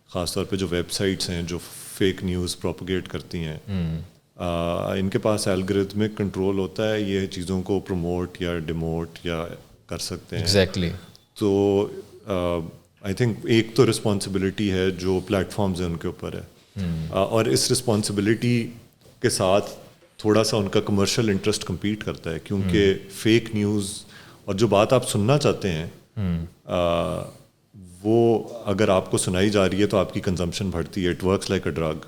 خاص طور پہ جو ویب سائٹس ہیں جو فیک نیوز پروپگیٹ کرتی ہیں, ان کے پاس الگورتھمک کنٹرول ہوتا ہے, یہ چیزوں کو پروموٹ یا ڈیموٹ یا کر سکتے ہیں. ایگزیکٹلی. تو آئی تھنک ایک تو رسپانسبلٹی ہے جو پلیٹ فارمز ہیں ان کے اوپر ہے, اور اس رسپانسبلٹی کے ساتھ تھوڑا سا ان کا کمرشل انٹرسٹ کمپیٹ کرتا ہے, کیونکہ فیک نیوز اور جو بات آپ سننا چاہتے ہیں وہ اگر آپ کو سنائی جا رہی ہے تو آپ کی کنزمپشن بڑھتی ہے. It works like a drug,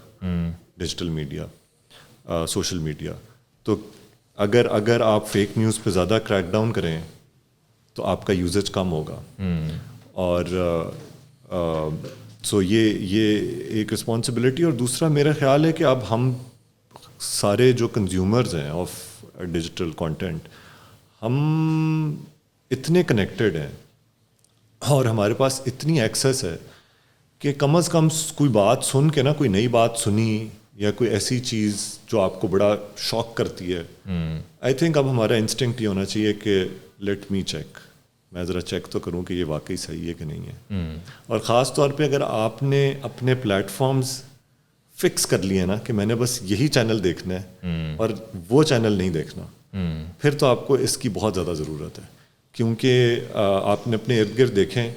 digital media, social media. تو اگر آپ فیک نیوز پہ زیادہ کریک ڈاؤن کریں تو آپ کا یوزیج کم ہوگا. اور سو یہ ایک رسپانسبلٹی. اور دوسرا میرا خیال ہے کہ اب ہم سارے جو کنزیومرز ہیں آف ڈیجیٹل کانٹینٹ, ہم اتنے کنیکٹڈ ہیں اور ہمارے پاس اتنی ایکسیس ہے کہ کم از کم کوئی بات سن کے نا, کوئی نئی بات سنی یا کوئی ایسی چیز جو آپ کو بڑا شاک کرتی ہے, آئی تھنک اب ہمارا انسٹنکٹ یہ ہونا چاہیے کہ لیٹ می چیک, میں ذرا چیک تو کروں کہ یہ واقعی صحیح ہے کہ نہیں ہے. اور خاص طور پہ اگر آپ نے اپنے پلیٹ فارمز فکس کر لیے نا کہ میں نے بس یہی چینل دیکھنا ہے اور وہ چینل نہیں دیکھنا, پھر تو آپ کو اس کی بہت زیادہ ضرورت ہے. کیونکہ آپ نے اپنے ارد گرد دیکھیں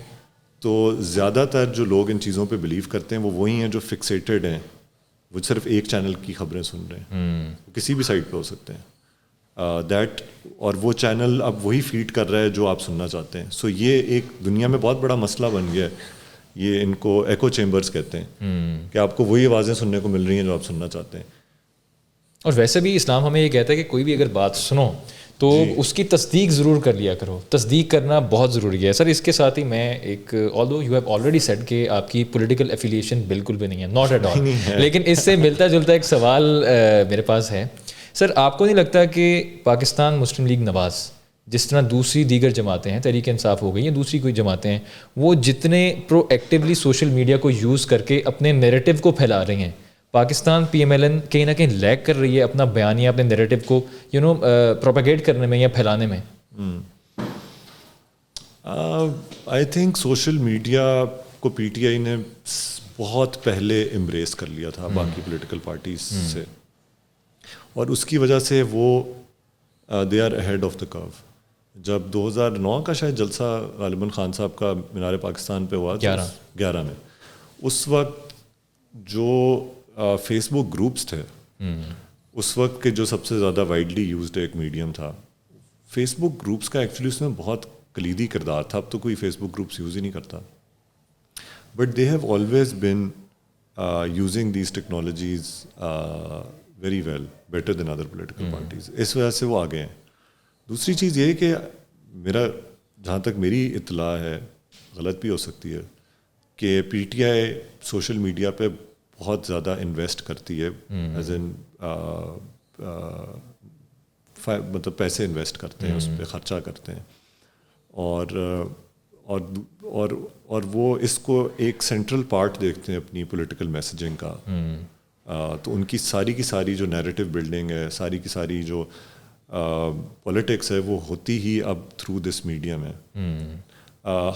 تو زیادہ تر جو لوگ ان چیزوں پہ بلیو کرتے ہیں وہ وہی ہیں جو فکسیٹڈ ہیں, وہ صرف ایک چینل کی خبریں سن رہے ہیں, کسی بھی سائٹ پہ ہو سکتے ہیں دیٹ, اور وہ چینل اب وہی فیڈ کر رہا ہے جو آپ سننا چاہتے ہیں. سو یہ ایک دنیا میں بہت بڑا مسئلہ بن گیا ہے. یہ ان کو ایکو چیمبرز کہتے ہیں کہ آپ کو وہی آوازیں سننے کو مل رہی ہیں جو آپ سننا چاہتے ہیں. اور ویسے بھی اسلام ہمیں یہ کہتا ہے کہ کوئی بھی اگر بات سنو تو اس کی تصدیق ضرور کر لیا کرو. تصدیق کرنا بہت ضروری ہے. سر اس کے ساتھ ہی میں ایک آلدو یو ہیو آلریڈی سیڈ کہ آپ کی پولیٹیکل افیلیشن بالکل بھی نہیں ہے, ناٹ ایٹ آل, لیکن اس سے ملتا جلتا ایک سوال میرے پاس ہے. سر آپ کو نہیں لگتا کہ پاکستان مسلم لیگ نواز جس طرح دوسری دیگر جماعتیں ہیں, تحریک انصاف ہو گئی یا دوسری کوئی جماعتیں ہیں, وہ جتنے پرو ایکٹیولی سوشل میڈیا کو یوز کر کے اپنے نیریٹو کو پھیلا رہی ہیں, Pakistan P M L N کہیں نہ کہیں لیگ کر رہی ہے اپنا بیانیہ اپنے نیریٹو کو پروپیگیٹ کرنے میں یا پھیلانے میں؟ آئی تھنک سوشل میڈیا کو پی ٹی آئی نے بہت پہلے امبریس کر لیا تھا باقی پولیٹیکل پارٹیز سے, اور اس کی وجہ سے وہ they are ahead of the curve. جب 2009 کا شاید جلسہ غالباً خان صاحب کا مینار پاکستان پہ ہوا, 11 میں, اس وقت جو فیس بک گروپس تھے اس وقت کے جو سب سے زیادہ وائڈلی یوزڈ ایک میڈیم تھا, فیس بک گروپس کا ایکچولی اس میں بہت کلیدی کردار تھا. اب تو کوئی فیس بک گروپس یوز ہی نہیں کرتا, but they have always been using these technologies very well, better than other political parties. اس وجہ سے وہ آگے ہیں. دوسری چیز یہ کہ میرا جہاں تک میری اطلاع ہے, غلط بھی ہو سکتی ہے, کہ پی ٹی آئی سوشل میڈیا پہ بہت زیادہ انویسٹ کرتی ہے, ایز این مطلب پیسے انویسٹ کرتے ہیں, اس پہ خرچہ کرتے ہیں, اور وہ اس کو ایک سینٹرل پارٹ دیکھتے ہیں اپنی پولیٹیکل میسیجنگ کا. تو ان کی ساری جو نیریٹو بلڈنگ ہے, ساری کی ساری جو پولیٹکس ہے, وہ ہوتی ہی اب تھرو دس میڈیم ہے.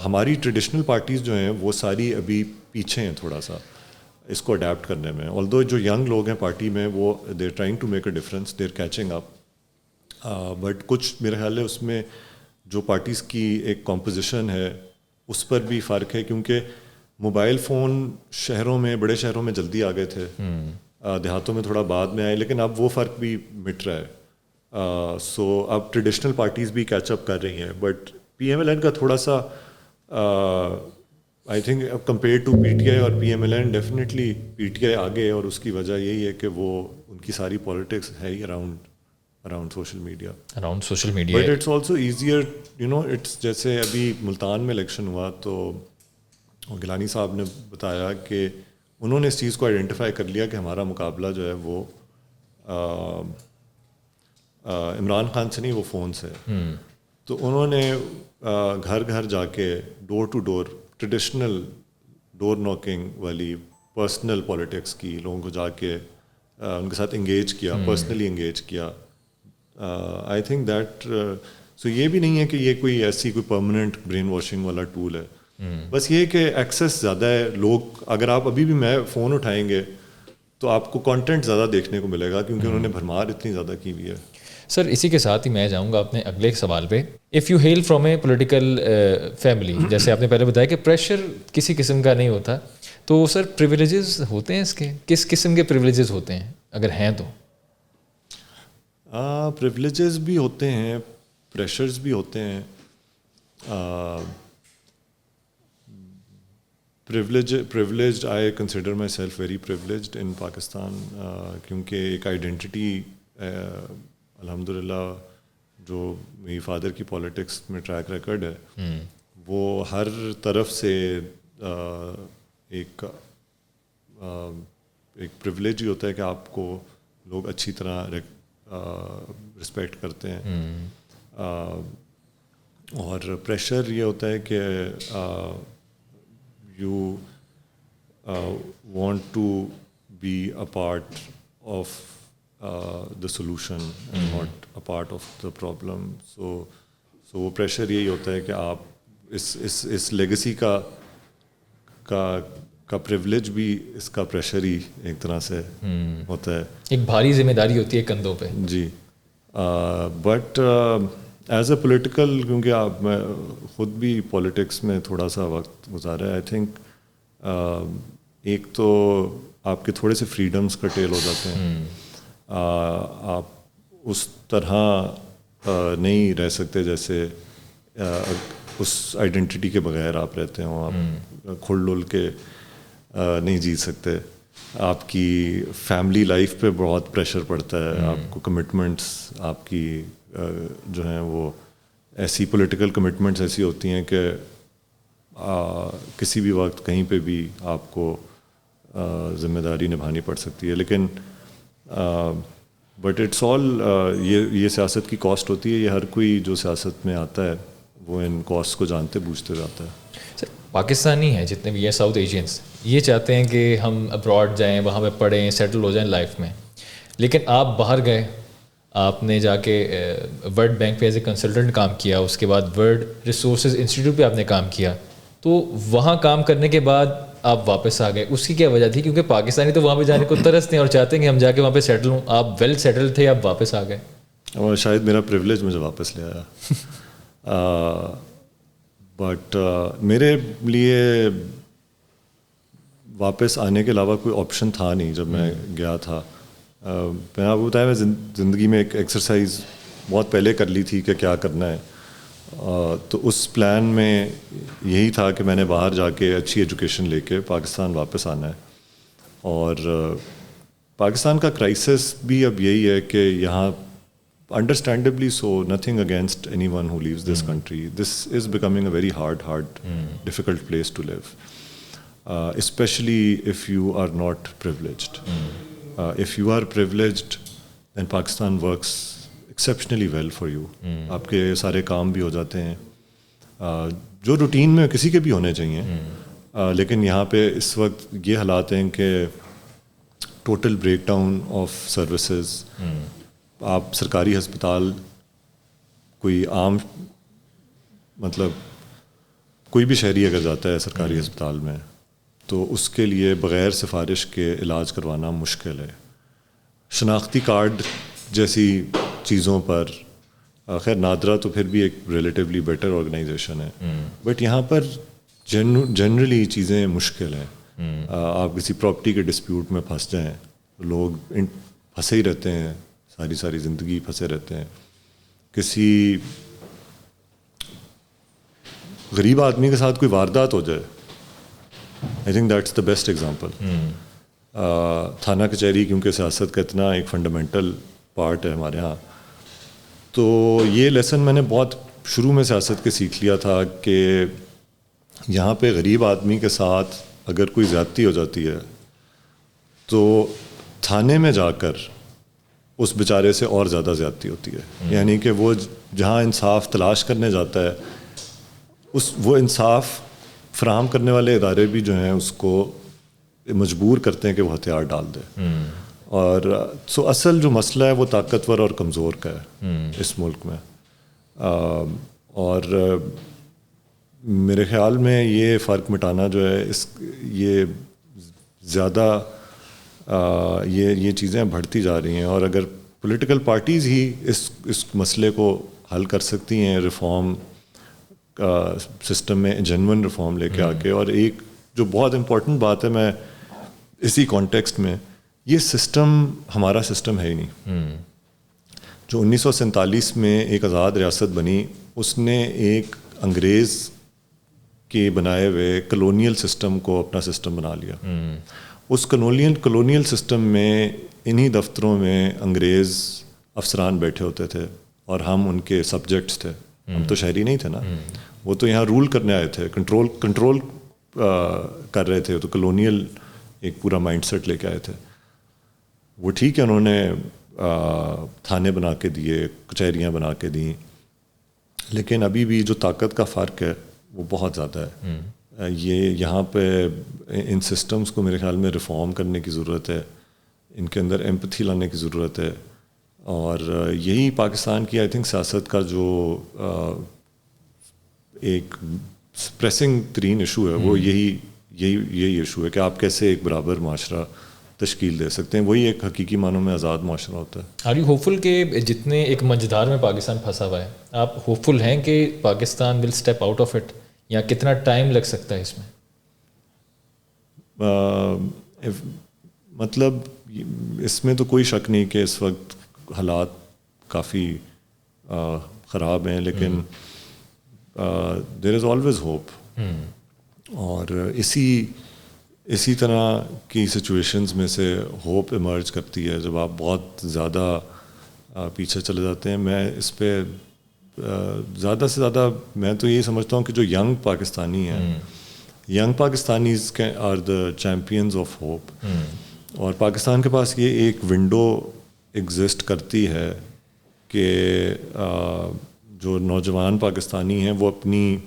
ہماری ٹریڈیشنل پارٹیز جو ہیں وہ ساری ابھی پیچھے ہیں تھوڑا سا اس کو اڈیپٹ کرنے میں. آلدو جو ینگ لوگ ہیں پارٹی میں وہ they are trying to make a difference, they are catching up, but کچھ میرا خیال ہے اس میں جو پارٹیز کی ایک کمپوزیشن ہے اس پر بھی فرق ہے, کیونکہ موبائل فون شہروں میں, بڑے شہروں میں جلدی آ گئے تھے, دیہاتوں میں تھوڑا بعد میں آئے, لیکن اب وہ فرق بھی مٹ رہا ہے. سو اب ٹریڈیشنل پارٹیز بھی کیچ اپ کر رہی ہیں, but P M L N کا تھوڑا سا I think compare to P T I اور P M L N definitely P T I آگے ہے, اور اس کی وجہ یہی ہے کہ وہ ان کی ساری پالیٹکس ہے ہی around social media. But it's also easier, it's جیسے ابھی ملتان میں الیکشن ہوا تو گیلانی صاحب نے بتایا کہ انہوں نے اس چیز کو آئیڈینٹیفائی کر لیا کہ ہمارا مقابلہ جو ہے وہ عمران خان سے نہیں, وہ فون سے. تو انہوں نے گھر گھر جا کے door to door traditional door knocking والی پرسنل پالیٹکس کی, لوگوں کو جا کے ان کے ساتھ انگیج کیا, پرسنلی انگیج کیا. آئی تھنک دیٹ سو یہ بھی نہیں ہے کہ یہ کوئی ایسی کوئی پرماننٹ برین واشنگ والا ٹول ہے, بس یہ کہ ایکسیس زیادہ ہے. لوگ اگر آپ ابھی بھی میں فون اٹھائیں گے تو آپ کو کانٹینٹ زیادہ دیکھنے کو ملے گا, کیونکہ انہوں نے بھرمار اتنی زیادہ کی ہوئی ہے. سر اسی کے ساتھ ہی میں جاؤں گا اپنے اگلے سوال پہ. If you hail from a political family, جیسے آپ نے پہلے بتایا کہ پریشر کسی قسم کا نہیں ہوتا, تو سر پریویلیجز ہوتے ہیں اس کے, کس قسم کے پریویلیجز ہوتے ہیں اگر ہیں تو؟ پریویلیجز بھی ہوتے ہیں, پریشرز بھی ہوتے ہیں. privileged, I consider myself very privileged in Pakistan, کیونکہ ایک آئیڈینٹی الحمدللہ جو میری فادر کی پالیٹکس میں ٹریک ریکارڈ ہے وہ ہر طرف سے ایک پریولیج ہی ہوتا ہے کہ آپ کو لوگ اچھی طرح رسپیکٹ کرتے ہیں. اور پریشر یہ ہوتا ہے کہ you want to be a part of the solution and not a part of the problem. So وہ پریشر یہی ہوتا ہے کہ آپ اس لیگسی کا پریولیج بھی اس کا پریشر ہی ایک طرح سے ہوتا ہے, ایک بھاری ذمہ داری ہوتی ہے کندھوں پہ. جی بٹ ایز اے پولیٹیکل, کیونکہ میں خود بھی پولیٹکس میں تھوڑا سا وقت گزارا ہے, آئی تھنک ایک تو آپ کے تھوڑے سے فریڈمس کرٹیل ہو جاتے ہیں, آپ اس طرح نہیں رہ سکتے جیسے اس آئیڈینٹی کے بغیر آپ رہتے ہوں. آپ کھل ڈل کے نہیں جی سکتے, آپ کی فیملی لائف پہ بہت پریشر پڑتا ہے, آپ کو کمٹمنٹس آپ کی جو ہیں وہ ایسی پولیٹیکل کمٹمنٹس ایسی ہوتی ہیں کہ کسی بھی وقت کہیں پہ بھی آپ کو ذمہ داری نبھانی پڑ سکتی ہے. لیکن بٹ اٹس آل, یہ سیاست کی کاسٹ ہوتی ہے. یہ ہر کوئی جو سیاست میں آتا ہے وہ ان کاسٹ کو جانتے بوجھتے جاتا ہے. سر پاکستانی ہیں جتنے بھی ہیں ساؤتھ ایشینس, یہ چاہتے ہیں کہ ہم ابراڈ جائیں, وہاں پہ پڑھیں, سیٹل ہو جائیں لائف میں. لیکن آپ باہر گئے, آپ نے جا کے ورلڈ بینک پہ ایز اے کنسلٹنٹ کام کیا, اس کے بعد ورلڈ ریسورسز انسٹیٹیوٹ پہ آپ نے کام کیا, تو وہاں کام کرنے کے بعد آپ واپس آ گئے. اس کی کیا وجہ تھی؟ کیونکہ پاکستانی تو وہاں پہ جانے کو ترستے ہیں اور چاہتے ہیں کہ ہم جا کے وہاں پہ سیٹل ہوں. آپ ویل سیٹل تھے, آپ واپس آ گئے. اور شاید میرا پریولیج مجھے واپس لے آیا. بٹ میرے لیے واپس آنے کے علاوہ کوئی آپشن تھا نہیں جب میں گیا تھا. میں آپ کو بتایا, میں زندگی میں ایک ایکسرسائز بہت پہلے کر لی تھی کہ کیا کرنا ہے. تو اس پلان میں یہی تھا کہ میں نے باہر جا کے اچھی ایجوکیشن لے کے پاکستان واپس آنا ہے. اور پاکستان کا کرائسس بھی اب یہی ہے کہ یہاں understandably so, nothing against anyone who leaves this country, this is becoming a very hard difficult place to live, especially if you are not privileged. If you are privileged, then Pakistan works exceptionally well for you. آپ کے سارے کام بھی ہو جاتے ہیں جو routine میں کسی کے بھی ہونے چاہیے. لیکن یہاں پہ اس وقت یہ حالات ہیں کہ total break down of services. آپ سرکاری ہسپتال, کوئی عام مطلب کوئی بھی شہری اگر جاتا ہے سرکاری ہسپتال میں تو اس کے لیے بغیر سفارش کے علاج کروانا مشکل ہے. شناختی کارڈ جیسی چیزوں پر خیر نادرا تو پھر بھی ایک ریلیٹیولی بیٹر آرگنائزیشن ہے, بٹ یہاں پر جنرلی چیزیں مشکل ہیں. آپ کسی پراپرٹی کے ڈسپیوٹ میں پھنس جائیں, لوگ پھنسے ہی رہتے ہیں, ساری زندگی پھنسے رہتے ہیں. کسی غریب آدمی کے ساتھ کوئی واردات ہو جائے, I think that's the best example. تھانہ کچہری کیونکہ سیاست کا اتنا ایک فنڈامنٹل پارٹ ہے ہمارے یہاں, تو یہ لیسن میں نے بہت شروع میں سیاست کے سیکھ لیا تھا کہ یہاں پہ غریب آدمی کے ساتھ اگر کوئی زیادتی ہو جاتی ہے تو تھانے میں جا کر اس بیچارے سے اور زیادہ زیادتی ہوتی ہے. یعنی کہ وہ جہاں انصاف تلاش کرنے جاتا ہے وہ انصاف فراہم کرنے والے ادارے بھی جو ہیں اس کو مجبور کرتے ہیں کہ وہ ہتھیار ڈال دے. اور سو اصل جو مسئلہ ہے وہ طاقتور اور کمزور کا ہے اس ملک میں. اور میرے خیال میں یہ فرق مٹانا جو ہے یہ زیادہ یہ چیزیں بڑھتی جا رہی ہیں. اور اگر پولیٹیکل پارٹیز ہی اس مسئلے کو حل کر سکتی ہیں ریفارم سسٹم میں, جینون ریفارم لے کے آ کے. اور ایک جو بہت امپورٹنٹ بات ہے, میں اسی کانٹیکسٹ میں, یہ سسٹم ہمارا سسٹم ہے ہی نہیں. جو 1947 میں ایک آزاد ریاست بنی, اس نے ایک انگریز کے بنائے ہوئے کلونیل سسٹم کو اپنا سسٹم بنا لیا. اس کلونیل سسٹم میں انہی دفتروں میں انگریز افسران بیٹھے ہوتے تھے اور ہم ان کے سبجیکٹس تھے. ہم تو شہری نہیں تھے نا, وہ تو یہاں رول کرنے آئے تھے, کنٹرول کر رہے تھے. تو کلونیل ایک پورا مائنڈ سیٹ لے کے آئے تھے. وہ ٹھیک ہے, انہوں نے تھانے بنا کے دیے, کچہریاں بنا کے دیں, لیکن ابھی بھی جو طاقت کا فرق ہے وہ بہت زیادہ ہے. یہ یہاں پہ ان سسٹمز کو میرے خیال میں ریفارم کرنے کی ضرورت ہے, ان کے اندر ایمپتھی لانے کی ضرورت ہے. اور یہی پاکستان کی آئی تھنک سیاست کا جو ایک پریسنگ ترین ایشو ہے وہ یہی ایشو ہے کہ آپ کیسے ایک برابر معاشرہ تشکیل دے سکتے ہیں. وہی ایک حقیقی معنوں میں آزاد معاشرہ ہوتا ہے. آر یو ہوپ فل کہ جتنے ایک منجدار میں پاکستان پھنسا ہوا ہے, آپ ہوپ فل ہیں کہ پاکستان ول اسٹیپ آؤٹ آف اٹ, یا کتنا ٹائم لگ سکتا ہے اس میں؟ مطلب اس میں تو کوئی شک نہیں کہ اس وقت حالات کافی خراب ہیں, لیکن دیر از آلویز ہوپ. اور اسی طرح کی سچویشنز میں سے ہوپ ایمرج کرتی ہے جب آپ بہت زیادہ پیچھے چلے جاتے ہیں. میں اس پہ زیادہ سے زیادہ میں تو یہی سمجھتا ہوں کہ جو ینگ پاکستانی ہیں, young Pakistanis are the champions of hope. اور پاکستان کے پاس یہ ایک ونڈو ایگزسٹ کرتی ہے کہ جو نوجوان پاکستانی ہیں وہ اپنی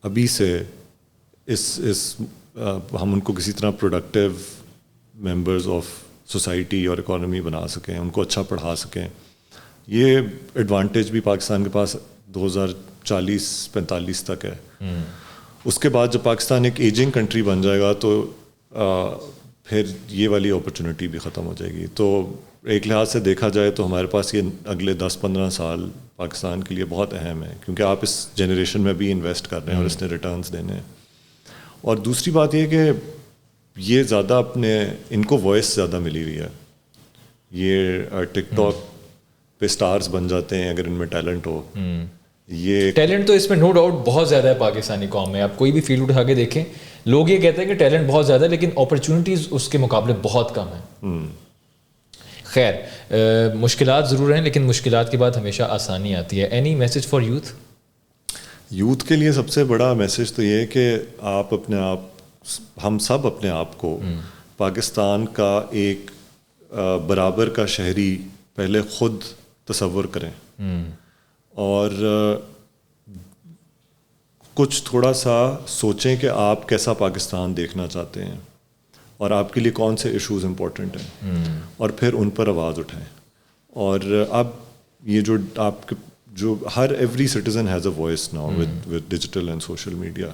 ابھی سے ہم ان کو کسی طرح پروڈکٹیو ممبرز آف سوسائٹی اور اکانومی بنا سکیں, ان کو اچھا پڑھا سکیں. یہ ایڈوانٹیج بھی پاکستان کے پاس 2040-45 تک ہے. اس کے بعد جب پاکستان ایک ایجنگ کنٹری بن جائے گا تو پھر یہ والی اپرچونٹی بھی ختم ہو جائے گی. تو ایک لحاظ سے دیکھا جائے تو ہمارے پاس یہ اگلے 10-15 سال پاکستان کے لیے بہت اہم ہے, کیونکہ آپ اس جنریشن میں بھی انویسٹ کر رہے ہیں اور اس نے ریٹرنز دینے ہیں. اور دوسری بات یہ کہ یہ زیادہ ان کو وائس زیادہ ملی ہوئی ہے. یہ ٹک ٹاک پہ سٹارز بن جاتے ہیں اگر ان میں ٹیلنٹ ہو. یہ ٹیلنٹ تو اس میں نو ڈاؤٹ بہت زیادہ ہے پاکستانی قوم میں. آپ کوئی بھی فیلڈ اٹھا کے دیکھیں, لوگ یہ کہتے ہیں کہ ٹیلنٹ بہت زیادہ ہے لیکن اپرچونیٹیز اس کے مقابلے بہت کم ہیں. خیر, مشکلات ضرور ہیں لیکن مشکلات کے بعد ہمیشہ آسانی آتی ہے. اینی میسج فار یوتھ کے لیے سب سے بڑا میسج تو یہ ہے کہ ہم سب اپنے آپ کو پاکستان کا ایک برابر کا شہری پہلے خود تصور کریں, اور کچھ تھوڑا سا سوچیں کہ آپ کیسا پاکستان دیکھنا چاہتے ہیں اور آپ کے لیے کون سے ایشوز امپورٹنٹ ہیں, اور پھر ان پر آواز اٹھائیں. اور اب یہ جو every citizen has a voice now with digital and social media.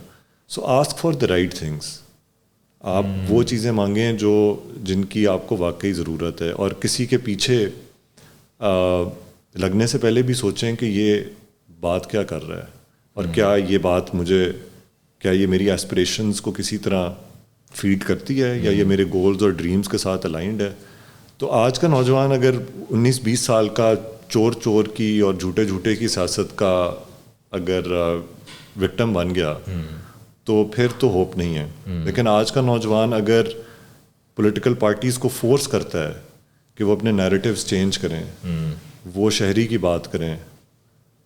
So ask for the right things. آپ وہ چیزیں مانگیں جن کی آپ کو واقعی ضرورت ہے, اور کسی کے پیچھے لگنے سے پہلے بھی سوچیں کہ یہ بات کیا کر رہا ہے, اور کیا یہ میری ایسپریشنز کو کسی طرح فیڈ کرتی ہے, یا یہ میرے گولز اور ڈریمز کے ساتھ الائنڈ ہے. تو آج کا نوجوان اگر 19-20 سال کا چور کی اور جھوٹے کی سیاست کا اگر وکٹم بن گیا تو پھر تو ہوپ نہیں ہے. لیکن آج کا نوجوان اگر پولیٹیکل پارٹیز کو فورس کرتا ہے کہ وہ اپنے نیریٹیوز چینج کریں, وہ شہری کی بات کریں,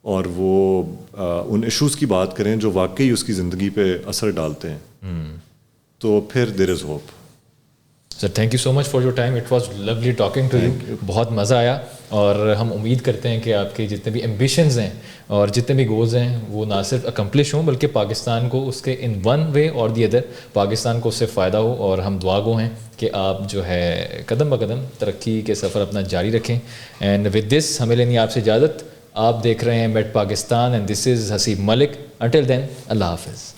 اور وہ ان ایشوز کی بات کریں جو واقعی اس کی زندگی پہ اثر ڈالتے ہیں, تو پھر there is hope. Sir thank you so much for your time. It was lovely talking to you. بہت مزہ آیا, اور ہم امید کرتے ہیں کہ آپ کے جتنے بھی ایمبیشنز ہیں اور جتنے بھی گولز ہیں وہ نہ صرف اکمپلش ہوں بلکہ پاکستان کو اس کے ان ون وے اور دی ادر پاکستان کو اس سے فائدہ ہو. اور ہم دعا گو ہیں کہ آپ جو ہے قدم بقدم ترقی کے سفر اپنا جاری رکھیں. اینڈ ود دس ہمیں لینی آپ سے اجازت. آپ دیکھ رہے ہیں meet Pakistan, and this is Haseeb Malik. Until then, اللہ حافظ.